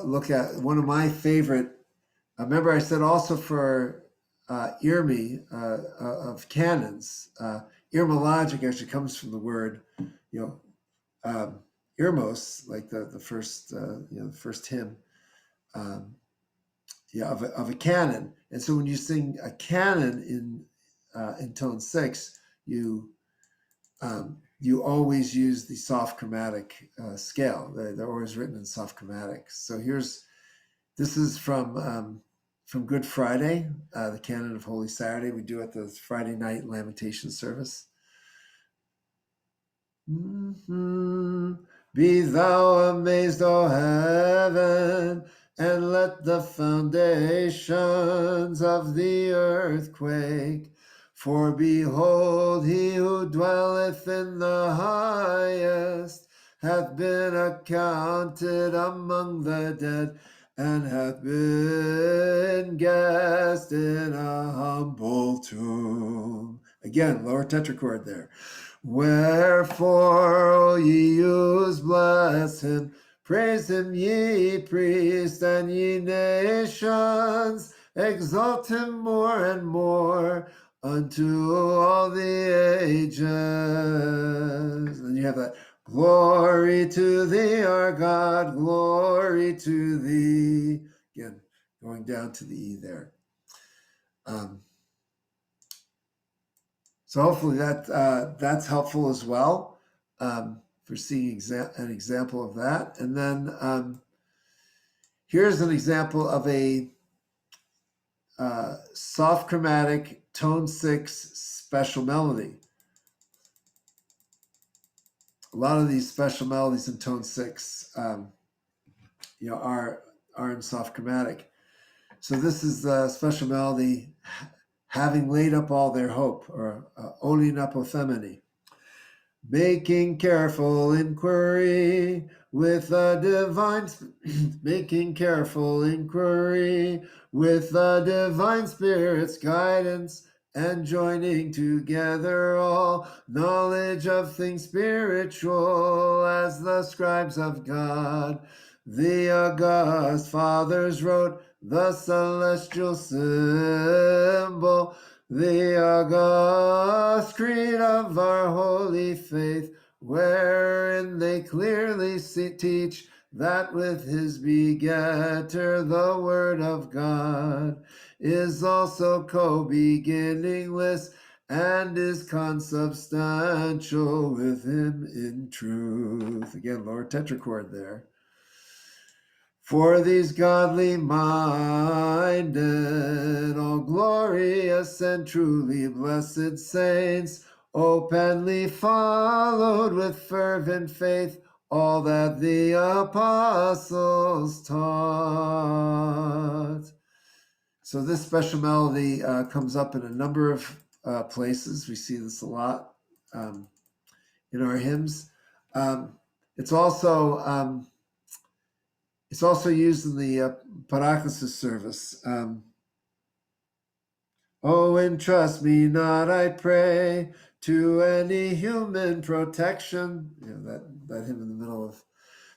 look at one of my favorite. Remember, I said also for Irmi of canons. Irma logic actually comes from the word, Irmos, like the first the first hymn, of a canon. And so when you sing a canon in tone 6, you always use the soft chromatic scale. They're always written in soft chromatic. So this is from Good Friday, the canon of Holy Saturday. We do at the Friday night lamentation service. Mm-hmm. Be thou amazed, O heaven, and let the foundations of the earth quake. For behold, he who dwelleth in the highest hath been accounted among the dead, and hath been guest in a humble tomb. Again, lower tetrachord there. Wherefore, O ye Jews, bless him, praise him, ye priests, and ye nations, exalt him more and more unto all the ages. And you have that, glory to thee, our God, glory to thee. Again, going down to the E there. So hopefully that's helpful as well for seeing an example of that. And then here's an example of a soft chromatic tone 6 special melody. A lot of these special melodies in tone 6 are in soft chromatic. So this is the special melody, having laid up all their hope, or Olin apothemene. Making careful inquiry with a divine, making careful inquiry with the divine Spirit's guidance, and joining together all knowledge of things spiritual, as the scribes of God, the august fathers wrote the celestial symbol, the august creed of our holy faith, wherein they clearly teach that with his begetter the word of God is also co-beginningless and is consubstantial with him in truth. Again, lower tetrachord there. For these godly minded, all glorious and truly blessed saints, openly followed with fervent faith all that the apostles taught. So this special melody comes up in a number of places. We see this a lot in our hymns. It's also used in the Paraklesis service. Oh, entrust me not, I pray, to any human protection. That hymn in the middle of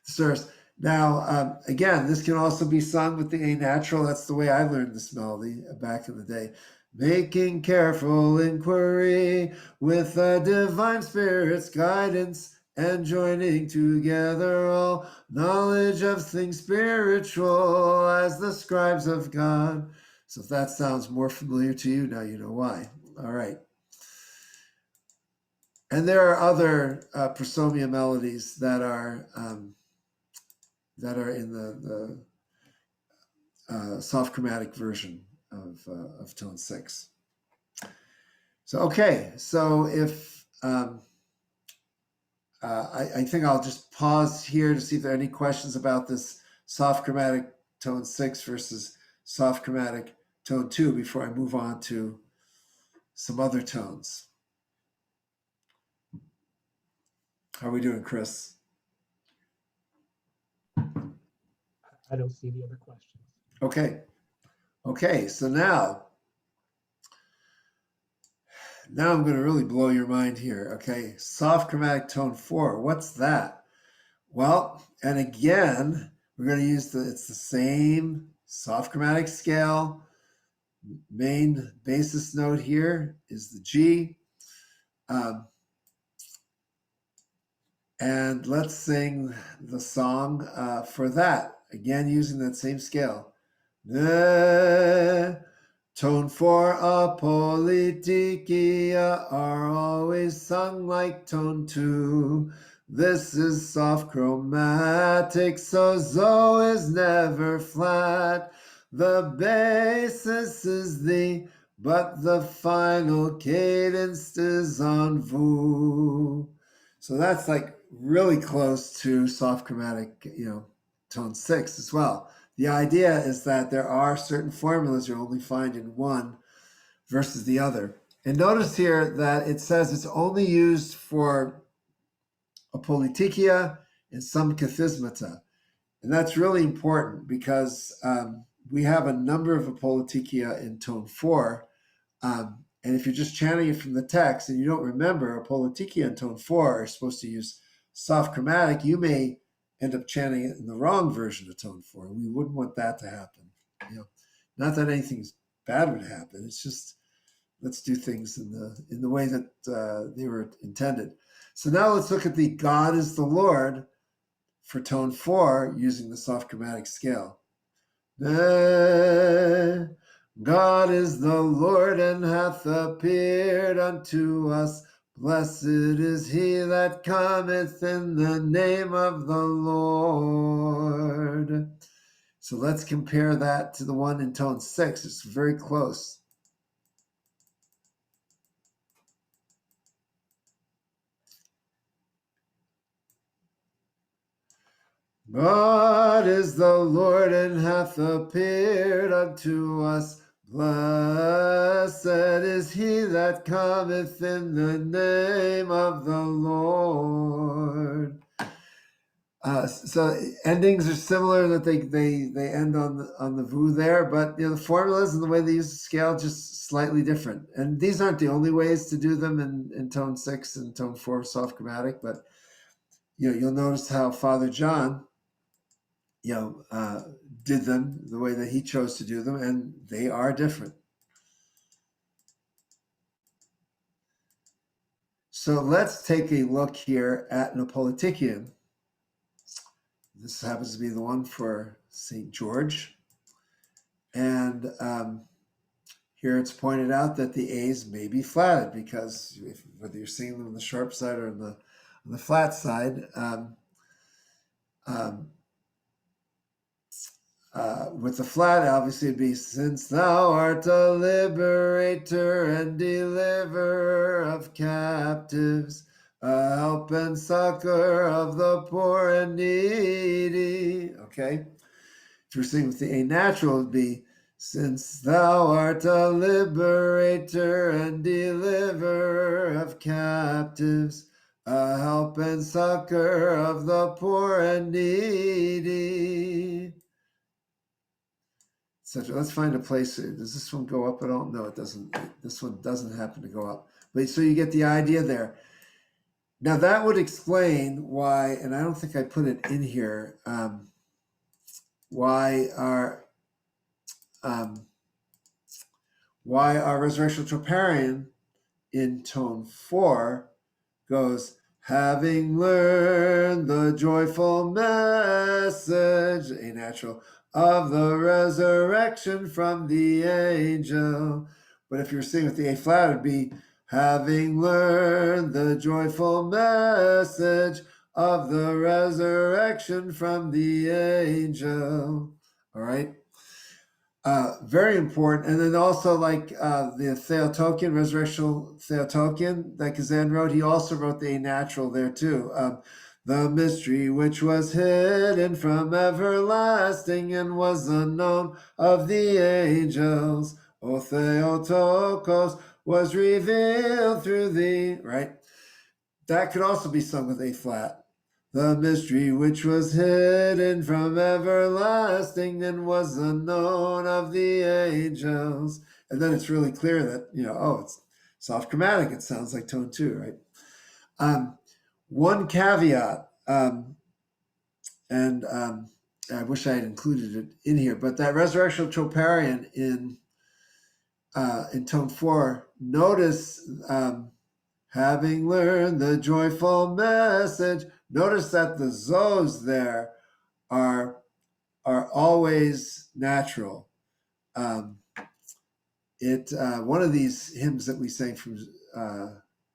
the service. Now, again, this can also be sung with the A natural. That's the way I learned this melody back in the day. Making careful inquiry with the divine Spirit's guidance, and joining together all knowledge of things spiritual, as the scribes of God. So if that sounds more familiar to you, now you know why. All right. And there are other prosomia melodies that are in the soft chromatic version of tone 6. So, okay. So if I think I'll just pause here to see if there are any questions about this soft chromatic tone 6 versus soft chromatic tone 2 before I move on to some other tones. How are we doing, Chris? I don't see any other questions. Okay, so now I'm going to really blow your mind here. Okay, soft chromatic tone 4. What's that? Well, and again, we're going to use it's the same soft chromatic scale. Main basis note here is the G. And let's sing the song for that. Again, using that same scale. Tone 4 apolitikia are always sung like tone 2. This is soft chromatic, so zo is never flat. The basis is the, but the final cadence is on vu. So that's like really close to soft chromatic, tone 6 as well. The idea is that there are certain formulas you only find in one versus the other. And notice here that it says it's only used for apolitikia and some kathismata. And that's really important because we have a number of apolitikia in tone 4. And if you're just chanting it from the text and you don't remember apolitikia in tone 4 are supposed to use soft chromatic, you may end up chanting it in the wrong version of tone 4. We wouldn't want that to happen. Not that anything bad would happen. It's just let's do things in the way that they were intended. So now let's look at the God is the Lord for tone 4 using the soft chromatic scale. God is the Lord and hath appeared unto us. Blessed is he that cometh in the name of the Lord. So let's compare that to the one in tone 6. It's very close. God is the Lord and hath appeared unto us. Blessed is he that cometh in the name of the Lord. So endings are similar, that they end on the vu there, but the formulas and the way they use the scale just slightly different. And these aren't the only ways to do them in tone 6 and tone 4 soft chromatic, but you'll notice how Father John did them the way that he chose to do them, and they are different. So let's take a look here at Napolitikian. This happens to be the one for St. George. And here it's pointed out that the A's may be flatted because whether you're singing them on the sharp side or on the flat side, with the flat, obviously, it'd be, since thou art a liberator and deliverer of captives, a help and succor of the poor and needy. Okay. If you're singing with the A natural, it'd be, since thou art a liberator and deliverer of captives, a help and succor of the poor and needy. Let's find a place. Does this one go up at all? No, it doesn't. This one doesn't happen to go up. But so you get the idea there. Now that would explain why, and I don't think I put it in here, why our resurrectional troparion in tone 4 goes, having learned the joyful message, A natural, of the resurrection from the angel. But if you're singing with the A flat, it'd be, having learned the joyful message of the resurrection from the angel. All right. Very important. And then also like the Theotokian, resurrectional Theotokian that Kazan wrote, he also wrote the A natural there too. The mystery which was hidden from everlasting and was unknown of the angels, O Theotokos, was revealed through thee, right? That could also be sung with A flat. The mystery which was hidden from everlasting and was unknown of the angels. And then it's really clear that, it's soft chromatic. It sounds like tone two, right? One caveat, and I wish I had included it in here, but that resurrectional troparion in tone four, notice having learned the joyful message. Notice that the zos there are always natural. One of these hymns that we sang from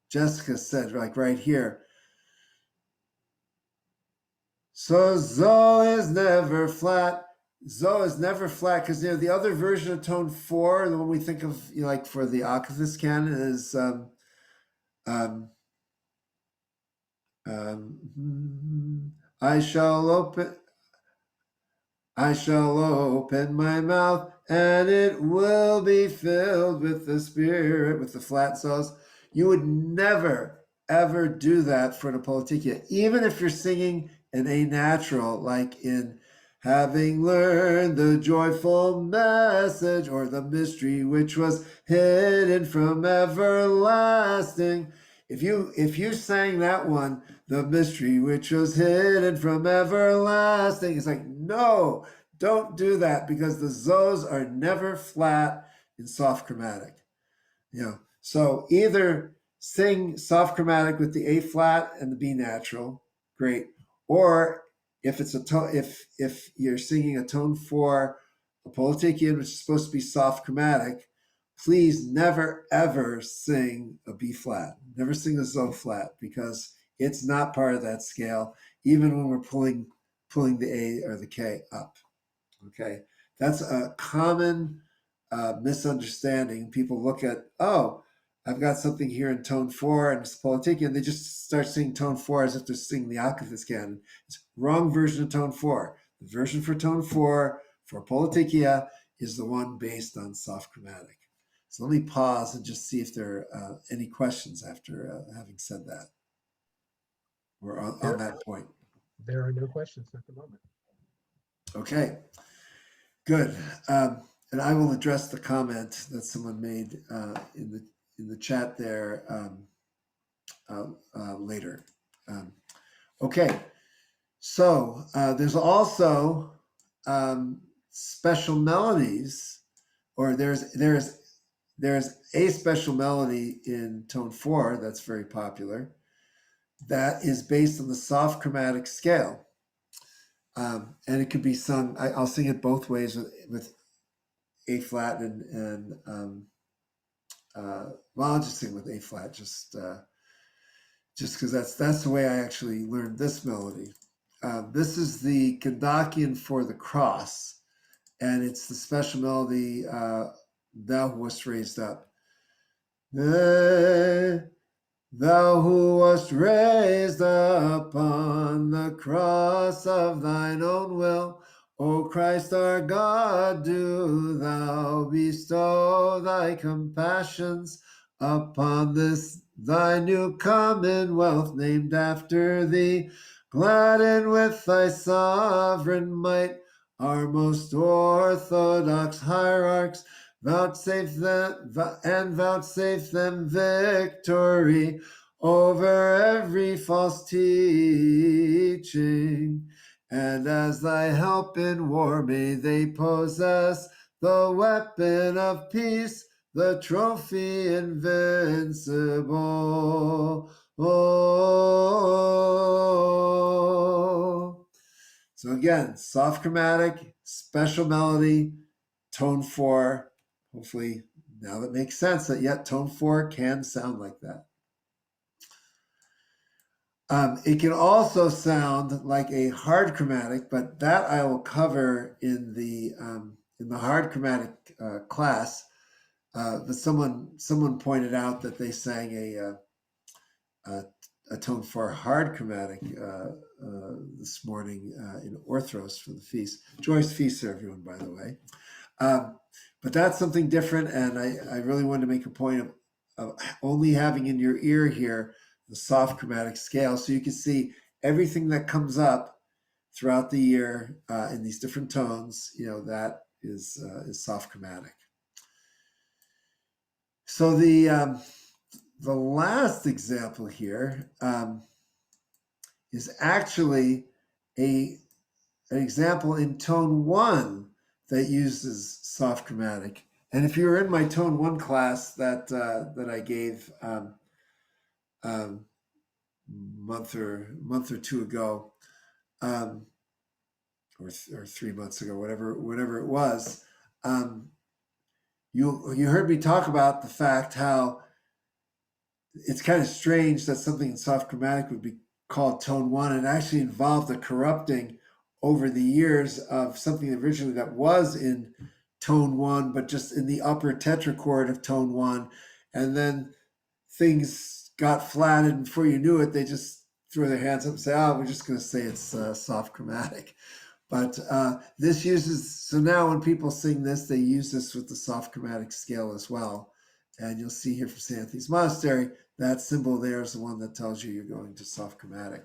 Jessica said, like right here, so zo is never flat. Zo is never flat because the other version of tone four, the one we think of like for the Akathis canon, is I shall open my mouth and it will be filled with the Spirit, with the flat zos. You would never, ever do that for the Politikia. Even if you're singing an A natural, like in having learned the joyful message or the mystery which was hidden from everlasting. If you sang that one, the mystery which was hidden from everlasting, it's like, no, don't do that because the zos are never flat in soft chromatic. So either sing soft chromatic with the A flat and the B natural, great. Or if it's if you're singing a tone four, a Politikian, which is supposed to be soft chromatic, please never ever sing a B flat. Never sing a zo flat because it's not part of that scale, even when we're pulling the A or the K up. Okay, that's a common misunderstanding. People look at, I've got something here in tone four and it's Politikian. They just start singing tone four as if they're singing the Akathis canon. It's wrong version of tone four. The version for tone four for Politikia is the one based on soft chromatic. So let me pause and just see if there are any questions after having said that. We're on that point. There are no questions at the moment. Okay, good. And I will address the comment that someone made in the chat there later. Okay, so there's also special melodies, or there's a special melody in tone four that's very popular that is based on the soft chromatic scale. And it could be sung, I'll sing it both ways with A flat and well, I'll just sing with A flat just because that's the way I actually learned this melody. This is the Kandakian for the cross, and it's the special melody, Thou Who Wast Raised Up. Thou who wast raised upon the cross of thine own will, O Christ our God, do thou bestow thy compassions upon this thy new commonwealth named after thee. Gladden with thy sovereign might our most orthodox hierarchs, vouchsafe them victory over every false teaching. And as thy help in war, may they possess the weapon of peace, the trophy invincible. Oh. So again, soft chromatic, special melody, tone four. Hopefully now that makes sense that yet tone four can sound like that. It can also sound like a hard chromatic, but that I will cover in the in the hard chromatic class, but someone pointed out that they sang a tone for hard chromatic this morning in Orthros for the feast. Joyous feast, everyone, by the way. But that's something different, and I really wanted to make a point of only having in your ear here the soft chromatic scale, so you can see everything that comes up throughout the year in these different tones. That is soft chromatic. So the last example here is actually an example in tone 1 that uses soft chromatic. And if you were in my tone 1 class that I gave month or two ago, or 3 months ago, whatever it was, you heard me talk about the fact how it's kind of strange that something in soft chromatic would be called tone 1 and actually involved a corrupting over the years of something originally that was in tone 1, but just in the upper tetrachord of tone 1. And then things got flatted, and before you knew it, they just threw their hands up and say, we're just going to say it's soft chromatic. But this uses, so now when people sing this, they use this with the soft chromatic scale as well. And you'll see here from St. Anthony's Monastery, that symbol there is the one that tells you you're going to soft chromatic.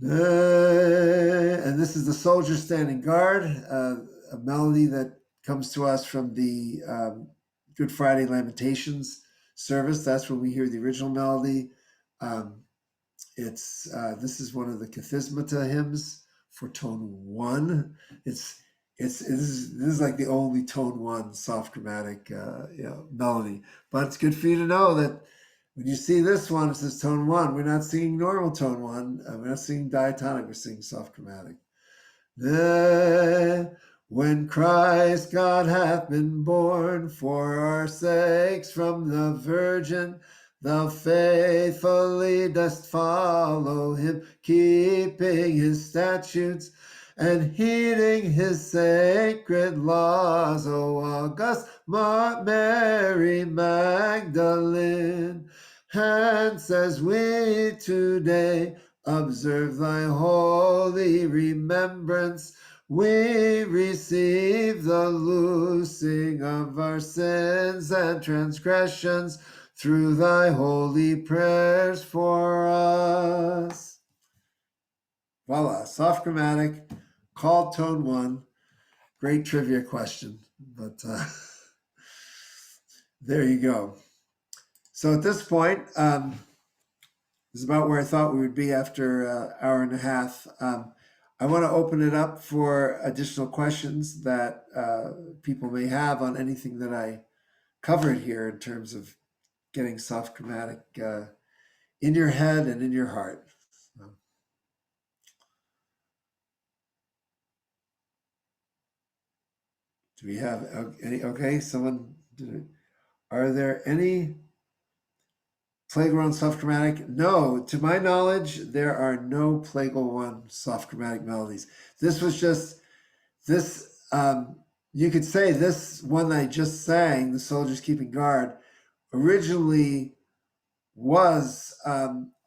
And this is the Soldier Standing Guard, a melody that comes to us from the Good Friday Lamentations service. That's when we hear the original melody. This is one of the Kathismata hymns for tone 1. This is like the only tone 1 soft chromatic melody. But it's good for you to know that when you see this one, it says tone 1. We're not singing normal tone 1. We're not singing diatonic. We're singing soft chromatic. When Christ God hath been born for our sakes from the Virgin, thou faithfully dost follow him, keeping his statutes and heeding his sacred laws, O august Mary Magdalene. Hence, as we today observe thy holy remembrance, we receive the loosing of our sins and transgressions through thy holy prayers for us. Voila, soft chromatic, called tone 1. Great trivia question, but there you go. So at this point, this is about where I thought we would be after an hour and a half. I want to open it up for additional questions that people may have on anything that I covered here in terms of getting soft chromatic in your head and in your heart. Do we have any? Okay, someone did it. Are there any Plagal 1 soft chromatic? No, to my knowledge, there are no Plagal 1 soft chromatic melodies. This was just this. You could say this one I just sang, "The Soldiers Keeping Guard," originally was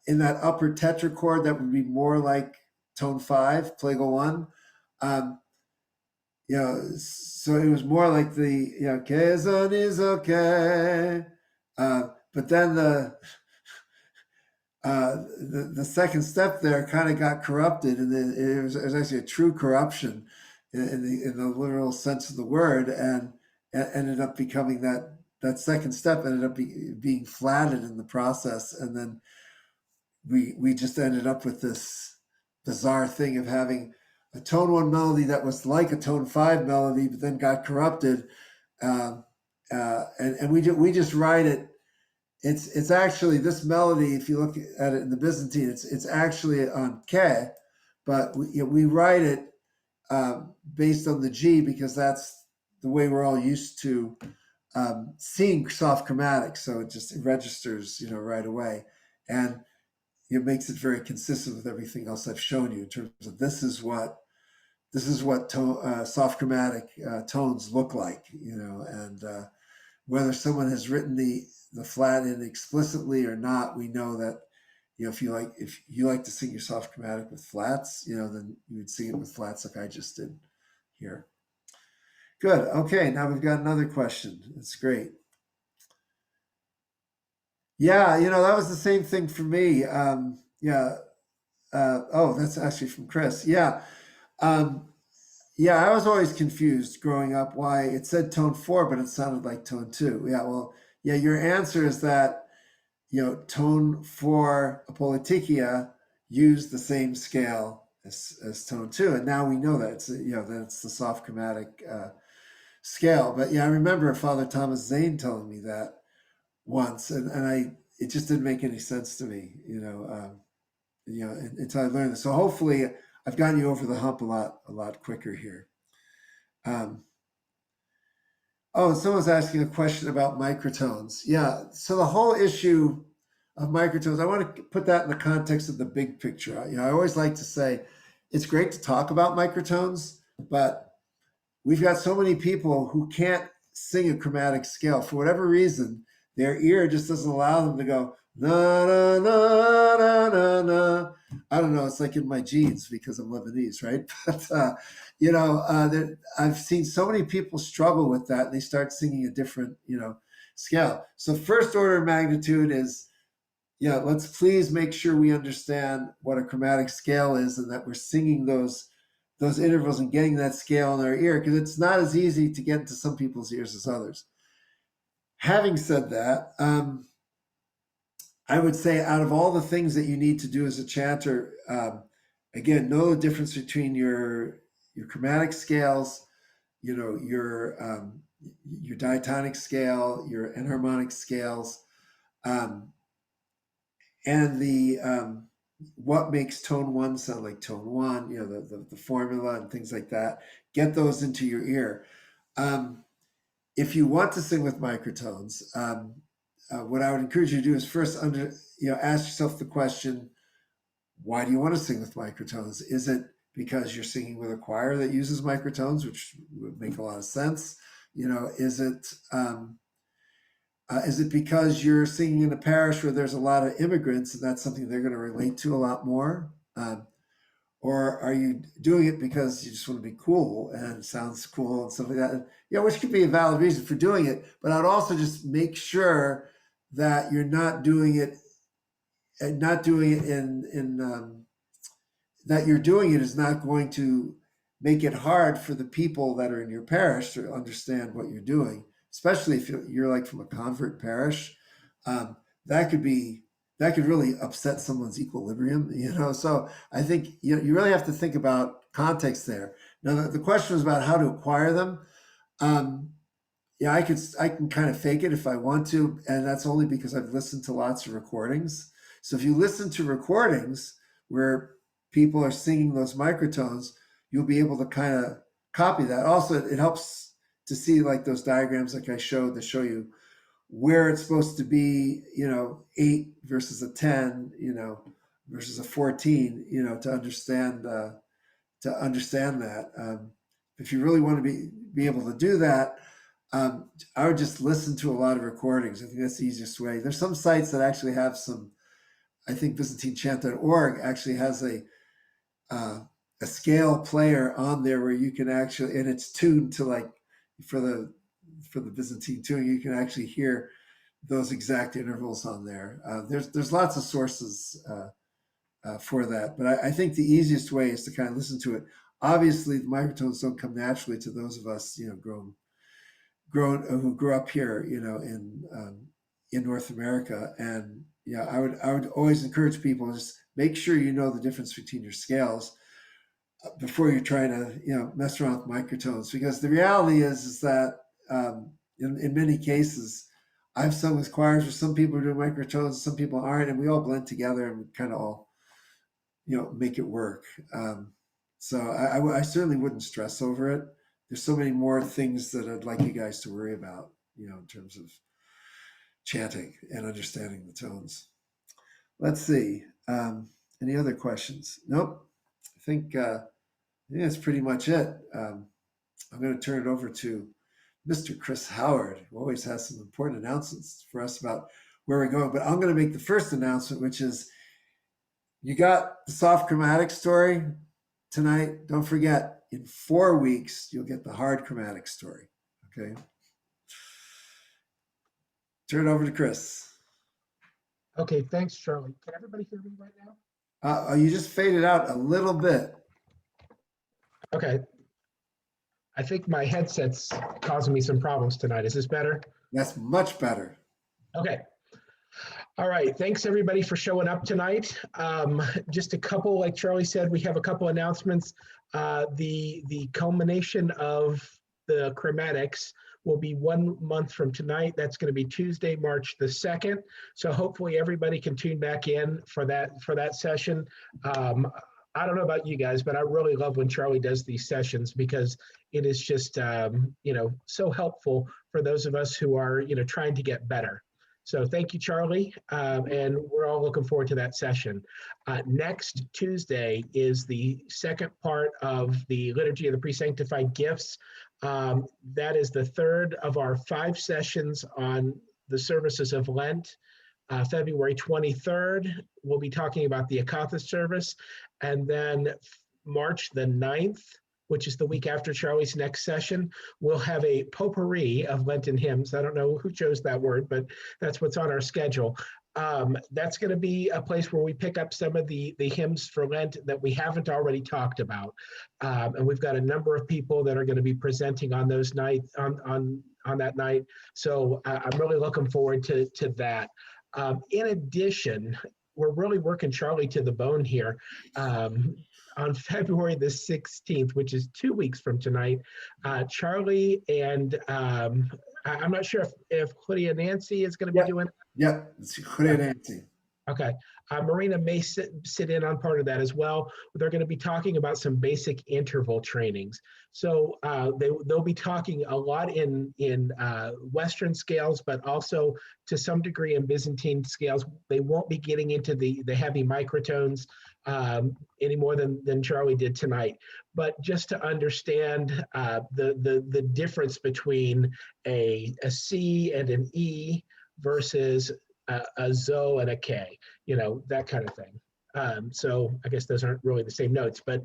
in that upper tetrachord that would be more like tone 5, Plagal 1. So it was more like the Kezon is okay, but then the second step there kind of got corrupted, and it was actually a true corruption in the literal sense of the word, and ended up becoming that second step ended up being flatted in the process, and then we just ended up with this bizarre thing of having a tone 1 melody that was like a tone 5 melody, but then got corrupted, and we just write it. It's actually this melody. If you look at it in the Byzantine, it's actually on K, but we write it based on the G because that's the way we're all used to seeing soft chromatic. So it registers right away, and it makes it very consistent with everything else I've shown you in terms of this is what this is what soft chromatic tones look like, and whether someone has written the flat in explicitly or not, we know that if you like to sing your soft chromatic with flats, then you would sing it with flats like I just did here. Good. Okay, now we've got another question. That's great. Yeah, that was the same thing for me. Yeah. Oh, that's actually from Chris. Yeah. Um, yeah, I was always confused growing up why it said tone 4, but it sounded like tone 2. Yeah, well, yeah, your answer is that, tone 4 apolytikia used the same scale as tone 2. And now we know that that it's the soft chromatic scale. But yeah, I remember Father Thomas Zane telling me that once, and it just didn't make any sense to me, until I learned this. So hopefully I've gotten you over the hump a lot quicker here. Someone's asking a question about microtones. Yeah, so the whole issue of microtones, I want to put that in the context of the big picture. I always like to say it's great to talk about microtones, but we've got so many people who can't sing a chromatic scale for whatever reason. Their ear just doesn't allow them to go na na na na na na. I don't know. It's like in my genes because I'm Lebanese, right? But I've seen so many people struggle with that. And they start singing a different, scale. So first order of magnitude is, let's please make sure we understand what a chromatic scale is and that we're singing those intervals and getting that scale in our ear, because it's not as easy to get into some people's ears as others. Having said that, I would say out of all the things that you need to do as a chanter, again, know the difference between your chromatic scales, your diatonic scale, your enharmonic scales, and the what makes tone 1 sound like tone 1, the formula and things like that. Get those into your ear. If you want to sing with microtones, what I would encourage you to do is first ask yourself the question, why do you want to sing with microtones? Is it because you're singing with a choir that uses microtones, which would make a lot of sense? Is it because you're singing in a parish where there's a lot of immigrants and that's something they're going to relate to a lot more? Or are you doing it because you just want to be cool and it sounds cool and stuff like that? Which could be a valid reason for doing it. But I'd also just make sure that you're not doing it in that you're doing it is not going to make it hard for the people that are in your parish to understand what you're doing, especially if you're like from a convert parish. That could really upset someone's equilibrium, So I think you really have to think about context there. Now, the question was about how to acquire them. I can kind of fake it if I want to, and that's only because I've listened to lots of recordings. So if you listen to recordings where people are singing those microtones, you'll be able to kind of copy that. Also, it helps to see like those diagrams like I showed that show you where it's supposed to be, 8 versus a 10, versus a 14, to understand that. If you really want to be able to do that, I would just listen to a lot of recordings. I think that's the easiest way. There's some sites that actually have some. I think ByzantineChant.org actually has a scale player on there where you can actually, and it's tuned to like for the Byzantine tuning, you can actually hear those exact intervals on there. There's lots of sources for that, but I think the easiest way is to kind of listen to it. Obviously, the microtones don't come naturally to those of us, who grew up here, in North America. And I would always encourage people to just make sure you know the difference between your scales before you're trying to mess around with microtones, because the reality is that in many cases I've sung with choirs where some people are doing microtones, some people aren't, and we all blend together and we kind of all make it work. So I certainly wouldn't stress over it. There's so many more things that I'd like you guys to worry about, in terms of chanting and understanding the tones. Let's see. Any other questions? Nope. I think Yeah, that's pretty much it. I'm going to turn it over to Mr. Chris Howard, who always has some important announcements for us about where we're going. But I'm going to make the first announcement, which is you got the soft chromatic story tonight. Don't forget, in 4 weeks, you'll get the hard chromatic story. Okay. Turn it over to Chris. Okay, thanks, Charlie. Can everybody hear me right now? You just faded out a little bit. Okay. I think my headset's causing me some problems tonight. Is this better? That's much better. Okay. All right. Thanks everybody for showing up tonight. Just a couple, like Charlie said, we have a couple announcements. The culmination of the chromatics will be 1 month from tonight. That's going to be Tuesday, March the 2nd. So hopefully everybody can tune back in for that session. I don't know about you guys, but I really love when Charlie does these sessions because it is just, so helpful for those of us who are, trying to get better. So thank you, Charlie, and we're all looking forward to that session. Next Tuesday is the second part of the Liturgy of the Pre-Sanctified Gifts. That is the third of our 5 sessions on the services of Lent. February 23rd, we'll be talking about the Akathist service. And then March the 9th, which is the week after Charlie's next session, we'll have a potpourri of Lenten hymns. I don't know who chose that word, but that's what's on our schedule. That's going to be a place where we pick up some of the hymns for Lent that we haven't already talked about. And we've got a number of people that are going to be presenting on those nights, on that night. So I'm really looking forward to that. In addition, we're really working Charlie to the bone here. On February the 16th, which is 2 weeks from tonight, Charlie and I'm not sure if Claudia Nancy is going to be doing. Yep, it's Claudia Nancy. Okay. Marina may sit in on part of that as well. They're going to be talking about some basic interval trainings. So they'll be talking a lot in Western scales, but also to some degree in Byzantine scales. They won't be getting into the heavy microtones any more than Charlie did tonight. But just to understand the difference between a C and an E versus a zo and a k, that kind of thing. So I guess those aren't really the same notes, but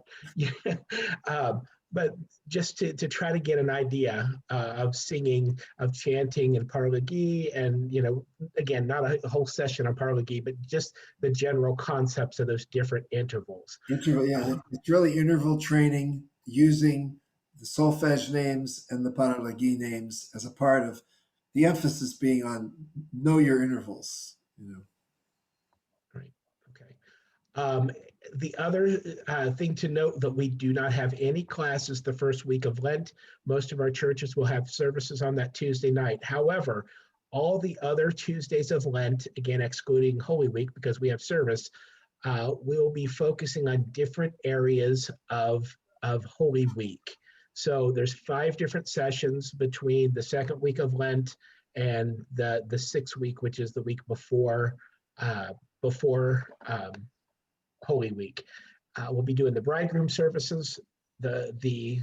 but just to try to get an idea of singing, of chanting and parlegi, and again, not a whole session on parlegi, but just the general concepts of those different intervals. Interval, yeah, it's really interval training using the solfege names and the paralagi names as a part of the emphasis being on know your intervals. Right. Okay. The other thing to note that we do not have any classes the first week of Lent. Most of our churches will have services on that Tuesday night. However, all the other Tuesdays of Lent, again excluding Holy Week because we have service, we'll be focusing on different areas of Holy Week. So there's 5 different sessions between the second week of Lent and the 6th week, which is the week before Holy Week. We'll be doing the bridegroom services, the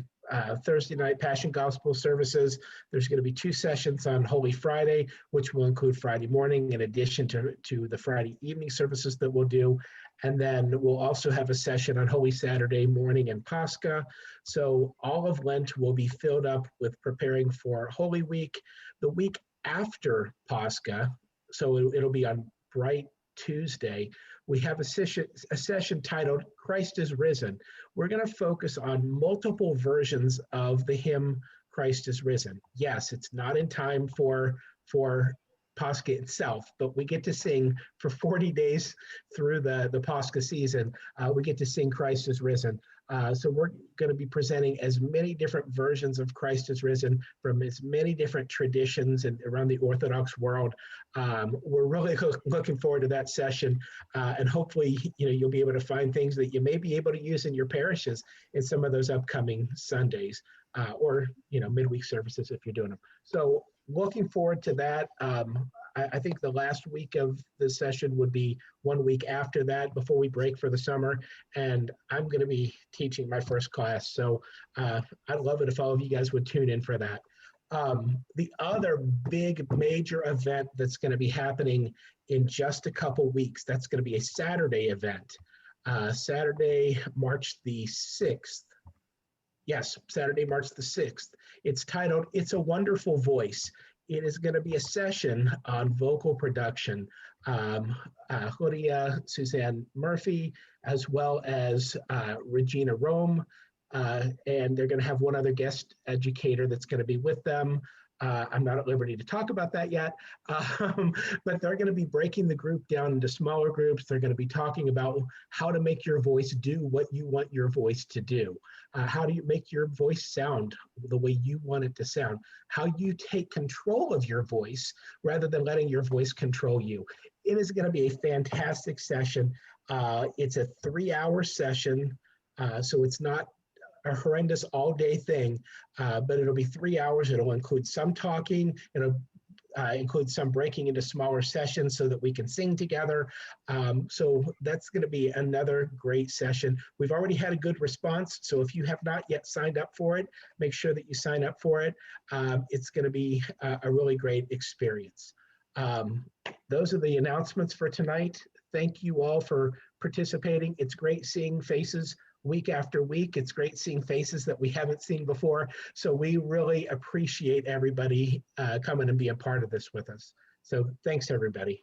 Thursday night Passion Gospel services. There's going to be 2 sessions on Holy Friday, which will include Friday morning in addition to the Friday evening services that we'll do. And then we'll also have a session on Holy Saturday morning and Pascha. So all of Lent will be filled up with preparing for Holy Week. The week after Pascha, so it'll be on Bright Tuesday, we have a session titled Christ is Risen. We're going to focus on multiple versions of the hymn Christ is Risen. Yes, it's not in time for Pascha itself, but we get to sing for 40 days through the Pascha season. We get to sing Christ is Risen. So we're going to be presenting as many different versions of Christ is Risen from as many different traditions and around the Orthodox world. We're really looking forward to that session, and hopefully, you'll be able to find things that you may be able to use in your parishes in some of those upcoming Sundays, or midweek services if you're doing them. So looking forward to that. I think the last week of the session would be 1 week after that before we break for the summer. And I'm going to be teaching my first class. So I'd love it if all of you guys would tune in for that. The other big major event that's going to be happening in just a couple weeks, that's going to be a Saturday event. Saturday, March the 6th. Yes, Saturday, March the 6th. It's titled, It's a Wonderful Voice. It is going to be a session on vocal production. Julia Suzanne Murphy, as well as Regina Rome, and they're going to have one other guest educator that's going to be with them. I'm not at liberty to talk about that yet, but they're going to be breaking the group down into smaller groups. They're going to be talking about how to make your voice do what you want your voice to do. How do you make your voice sound the way you want it to sound? How you take control of your voice rather than letting your voice control you. It is going to be a fantastic session. It's a 3-hour session, so it's not a horrendous all-day thing, but it'll be 3 hours. It'll include some talking. It'll include some breaking into smaller sessions so that we can sing together. So that's going to be another great session. We've already had a good response, so if you have not yet signed up for it, make sure that you sign up for it. It's going to be a really great experience. Those are the announcements for tonight. Thank you all for participating. It's great seeing faces week after week. It's great seeing faces that we haven't seen before. So we really appreciate everybody coming and being a part of this with us. So thanks, everybody.